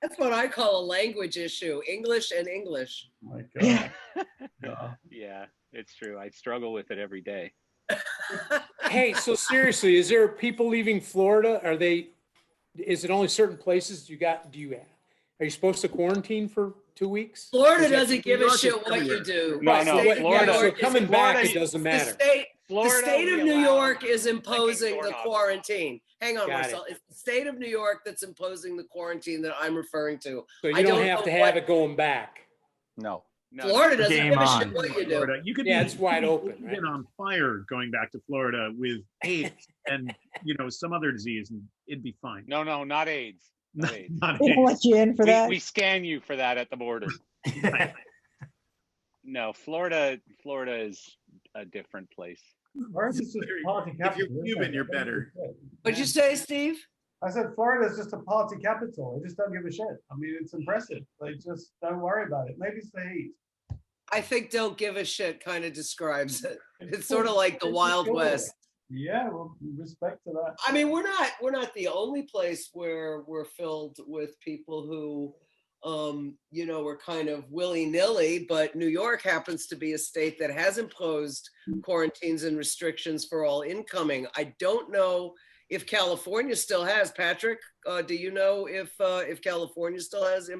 That's what I call a language issue, English and English.
Oh my God.
Yeah, it's true. I struggle with it every day.
Hey, so seriously, is there people leaving Florida? Is it only certain places are you supposed to quarantine for 2 weeks?
Florida
Is that-
doesn't give a shit what you do.
No,
The
no,
state of New
Florida-
York
So
is
coming back,
imposing-
it doesn't matter.
The state of
we
New
allow
York is imposing the
doorknobs.
quarantine. Hang on,
Got
Marcel. It's the state of New York that's imposing the quarantine that I'm referring to.
So you
I
don't have
know
to
what-
have it going back.
No.
Florida doesn't
Game
give a
on.
shit what you do.
Florida. You could
Yeah,
be,
it's wide
you could
open,
Get on fire going back to Florida with AIDS and some other disease, and it'd be fine.
No, not AIDS. Not AIDS.
Not
They don't let you in for that.
We scan you for that at the border. No, Florida is a different place.
Ours is just a party capital.
If you're
isn't
Cuban,
it?
you're better.
What'd you say, Steve?
I said Florida's just a party capital. They just don't give a shit. I mean, it's impressive. They just don't worry about it. Maybe it's the heat.
I think "don't give a shit" kind of describes it. It's sort of like the Wild
Sure.
West.
Yeah, well, respect to that.
I mean, we're not the only place where we're filled with people who, were kind of willy-nilly, but New York happens to be a state that has imposed quarantines and restrictions for all incoming. I don't know if California still has. Patrick, do you know if California still has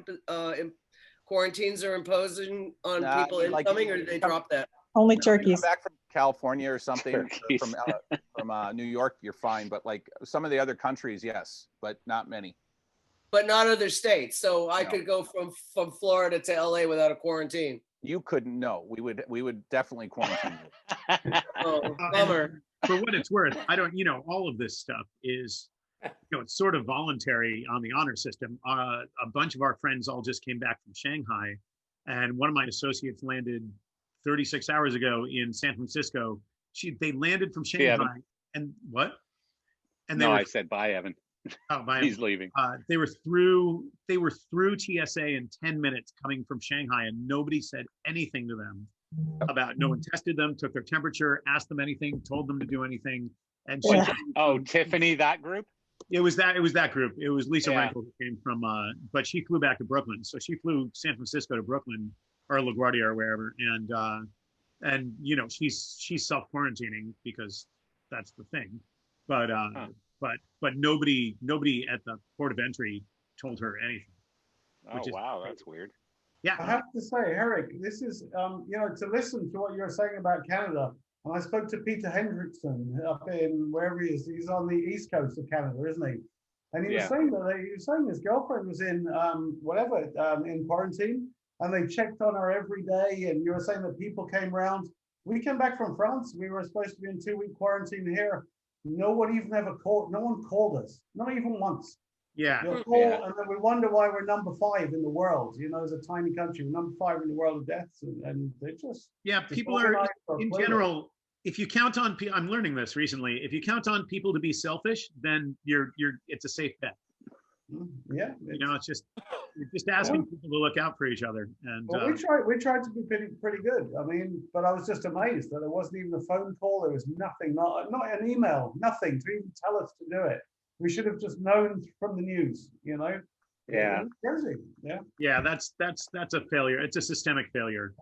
quarantines are imposing on
Nah,
people
like,
incoming, or did they drop that?
Only
If you come
turkeys.
back from California or something,
Turkeys.
from New York, you're fine. But like some of the other countries, yes, but not many.
But not other states. So I
No.
could go from Florida to LA without a quarantine.
You couldn't know. We would definitely quarantine you.
Oh, bummer.
For what it's worth, I don't. All of this stuff is, it's sort of voluntary on the honor system. A bunch of our friends all just came back from Shanghai, and one of my associates landed 36 hours ago in San Francisco. They landed from
See, Evan.
Shanghai, and what? And
No, I said bye, Evan.
by
He's leaving.
they were through TSA in 10 minutes coming from Shanghai, and nobody said anything to them about. No one tested them, took their temperature, asked them anything, told them to do anything. And she,
Oh, Tiffany, that group?
it was that group. It was Lisa
Yeah.
Renkel who came from, but she flew back to Brooklyn. So she flew San Francisco to Brooklyn or LaGuardia or wherever, and she's self quarantining because that's the thing. But but nobody at the port of entry told her anything.
Oh,
Which is
wow,
crazy.
that's weird.
Yeah.
I have to say, Eric, this is, to listen to what you're saying about Canada. And I spoke to Peter Hendrickson up in wherever he is. He's on the east coast of Canada, isn't he? And he was
Yeah.
saying that he was saying his girlfriend was in in quarantine, and they checked on her every day. And you were saying that people came around. We came back from France. We were supposed to be in 2-week quarantine here. No one even ever called. No one called us, not even once.
Yeah.
You'll call, and then we wonder why we're number 5 in the world. As a tiny country, we're number 5 in the world of deaths, and they just
People are
organized for
in
pleasure.
general. If you count on, I'm learning this recently. If you count on people to be selfish, then it's a safe bet.
Yeah,
it's just you're just asking people to look out for each other. And
well, we tried to be pretty good. I mean, but I was just amazed that there wasn't even a phone call. There was nothing, not an email, nothing to even tell us to do it. We should have just known from the news,
Yeah.
It was crazy. Yeah.
Yeah, that's a failure. It's a systemic failure.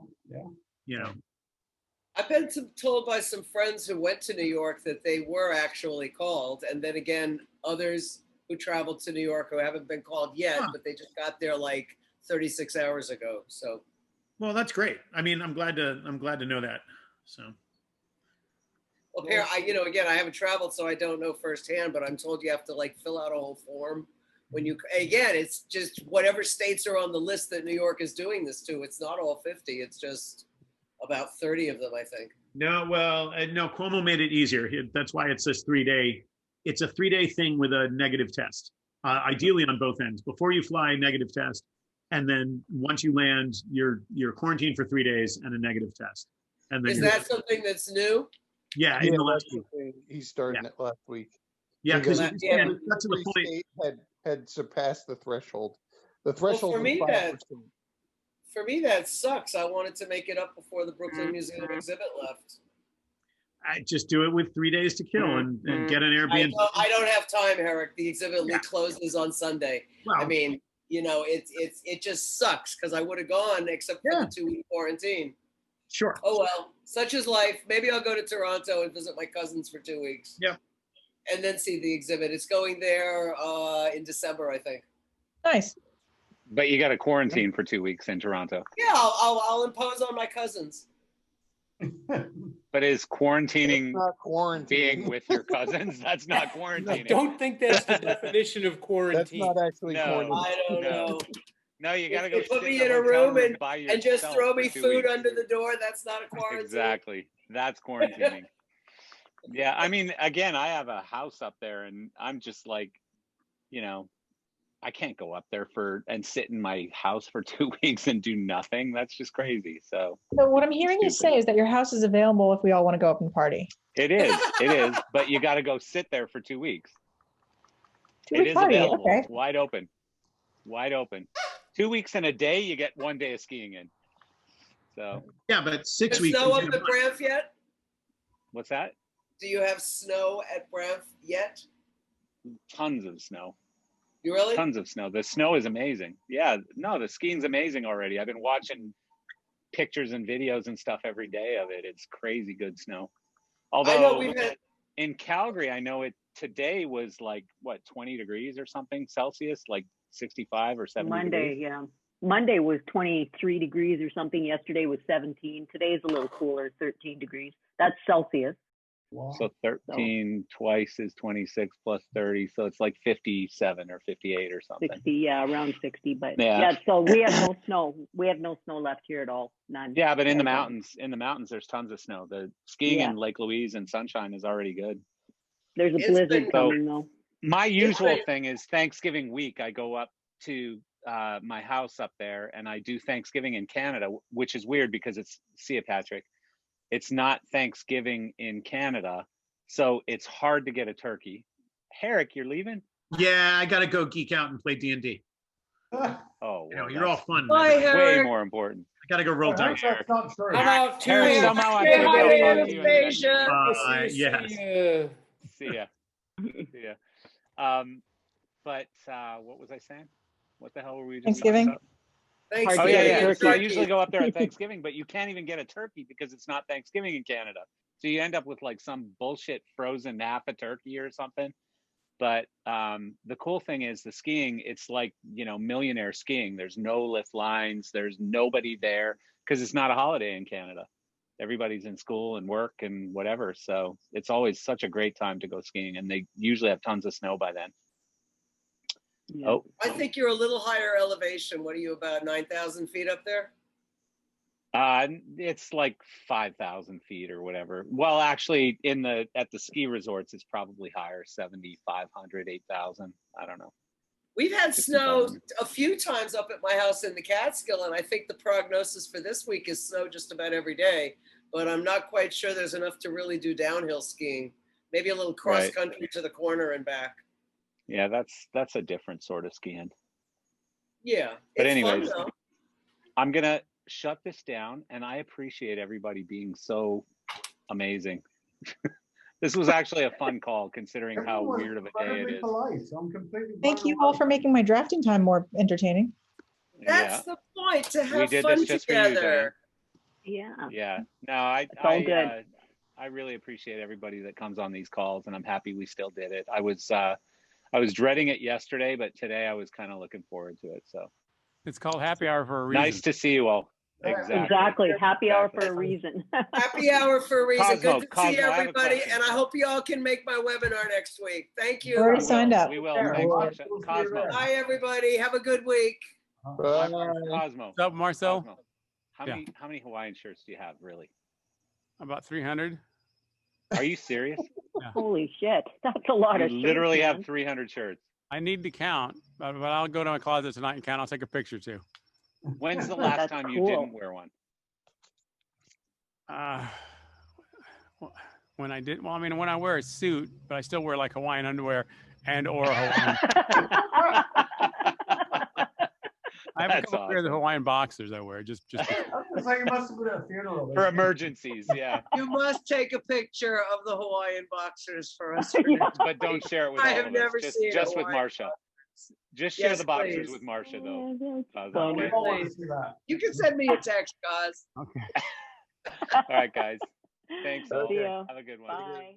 Yeah.
I've been told by some friends who went to New York that they were actually called, and then again, others who traveled to New York who haven't been called yet, but they just got there like 36 hours ago. So,
well, that's great. I mean, I'm glad to know that. So,
well, again, I haven't traveled, so I don't know firsthand, but I'm told you have to like fill out a whole form when you. Again, it's just whatever states are on the list that New York is doing this to. It's not all 50. It's just about 30 of them, I think.
no, Cuomo made it easier. That's why it's this 3-day. It's a 3-day thing with a negative test, ideally on both ends. Before you fly, negative test. And then once you land, you're quarantined for 3 days and a negative test. And then
Is
you're-
that something that's new?
yeah, in the last
that's
week.
the thing. He started it last week.
Yeah, because
Because
Yeah.
it got to the
every
point.
state had surpassed the threshold. The
Well,
threshold
for
was
me,
5%.
that sucks. I wanted to make it up before the Brooklyn Museum exhibit left.
I just do it with 3 days to kill and get an Airbnb.
I don't have time, Eric. The exhibit closes on Sunday. I
Wow.
mean, it just sucks because I would have gone except for the 2-week quarantine.
Sure.
Oh well, such is life. Maybe I'll go to Toronto and visit my cousins for 2 weeks.
Yeah.
And then see the exhibit. It's going there in December, I think.
Nice.
But you got to quarantine for 2 weeks in Toronto.
Yeah, I'll impose on my cousins.
But is quarantining
Not quarantine.
being with your cousins? That's not
I
quarantining.
don't think that's the definition of
That's
quarantine.
not actually
No.
quarantine.
I don't know.
No, you got to go
If they put
sit
me
in
in
a
a
hotel
room
by
and just
yourself
throw
for
me
2
food
weeks.
under the door, that's not a quarantine.
Exactly. That's quarantining. Yeah, I mean, again, I have a house up there, and I'm just like, I can't go up there and sit in my house for 2 weeks and do nothing. That's just crazy. So
So what I'm hearing you say is that your house is available if we all want to go up and party.
it is, but you got to go sit there for 2 weeks.
2
It
week
is
party,
available.
okay.
It's wide open. 2 weeks in a day, you get 1 day of skiing in. So
Yeah, but 6
Is
weeks.
snow
is
up
a
at
month.
Banff yet?
what's that?
Do you have snow at Banff yet?
Tons of snow.
You really?
Tons of snow. The snow is amazing. Yeah, no, the skiing's amazing already. I've been watching pictures and videos and stuff every day of it. It's crazy good snow. Although
I know we've had.
in Calgary, I know it today was like what 20 degrees or something Celsius, like 65 or 70
Monday,
degrees.
yeah. Monday was 23 degrees or something. Yesterday was 17. Today is a little cooler, 13 degrees. That's Celsius.
So 13 twice is 26 plus 30, so it's like 57 or 58 or something.
60, yeah, around 60. But
Yeah.
yeah, so we have no snow. We have no snow left here at all. None.
Yeah, but in the
Okay.
mountains, there's tons of snow. The skiing
Yeah.
in Lake Louise and Sunshine is already good.
There's a
It's
blizzard
been-
coming though.
My usual
been-
thing is Thanksgiving week. I go up to my house up there and I do Thanksgiving in Canada, which is weird because it's St. Patrick. It's not Thanksgiving in Canada, so it's hard to get a turkey. Herrick, you're leaving?
Yeah, I gotta go geek out and play D&D.
Oh,
You know,
well,
you're all
that's
fun.
Bye,
man.
Eric.
way more important.
I gotta go roll dice.
That's not true.
I'm out too.
Eric, somehow I'm thinking I'll talk to you in the next
Anastasia.
Yes.
See ya. See ya. But what was I saying? What the hell were we just
Thanksgiving?
talking about?
Thanks.
Oh yeah, yeah. So I
Turkey.
usually go up there at Thanksgiving, but you can't even get a turkey because it's not Thanksgiving in Canada. So you end up with like some bullshit frozen Napa turkey or something. But the cool thing is the skiing, it's like, millionaire skiing. There's no lift lines. There's nobody there because it's not a holiday in Canada. Everybody's in school and work and whatever. So it's always such a great time to go skiing. And they usually have tons of snow by then.
Yeah.
Oh,
I think you're a little higher elevation. What are you, about 9,000 feet up there?
it's like 5,000 feet or whatever. Well, actually at the ski resorts, it's probably higher, 7,500, 8,000. I don't know.
We've had
65.
snow a few times up at my house in the Catskill, and I think the prognosis for this week is snow just about every day, but I'm not quite sure there's enough to really do downhill skiing. Maybe a little cross
Right.
country to the corner and back.
Yeah, that's a different sort of skiing.
Yeah.
But
it's
anyways,
fun, though.
I'm going to shut this down, and I appreciate everybody being so amazing. This was actually a fun call considering how
Everyone
weird of a day it
incredibly
is.
polite. I'm completely.
Thank you all for making my drafting time more entertaining.
That's
Yeah.
the point, to
We
have
did
fun
this just for you, Diane.
together.
Yeah.
Yeah. No, I
all good.
I really appreciate everybody that comes on these calls, and I'm happy we still did it. I was dreading it yesterday, but today I was kind of looking forward to it. So
It's called happy hour for a reason.
nice to see you all.
Exactly. Happy hour for a
Exactly.
reason.
Happy hour for a reason.
Cosmo,
Good to see
Cosmo, I have a
everybody,
question.
and I hope you all can make my webinar next week. Thank you.
Already signed up.
We will.
Yeah,
Thanks,
well,
Marcia.
we'll see you
Cosmo.
there.
Bye, everybody. Have a good week.
Cosmo.
What's up, Marcel?
Cosmo.
Yeah.
How many Hawaiian shirts do you have, really?
About 300.
Are you serious?
Holy shit. That's a lot
You
of shirts,
literally
man.
have 300 shirts.
I need to count, but I'll go to my closet tonight and count. I'll take a picture too.
When's the last
That's
time you
cool.
didn't wear one?
When I did, well, I mean, when I wear a suit, but I still wear like Hawaiian underwear and or Hawaiian. I have a
That's
couple pairs of
awesome.
Hawaiian boxers I wear. Just.
It's like you must have been at a funeral.
For emergencies, yeah.
You must take a picture of the Hawaiian boxers for us.
But don't share it with
I
all
have
of us.
never
Just,
seen
just with
Hawaiian
Marsha. Just share
Yes,
the boxers
please.
with Marsha, though.
Oh, we
Okay.
all want to see that.
You can send me a text, guys.
Okay.
All right, guys. Thanks all.
See ya.
Have a good one.
Bye.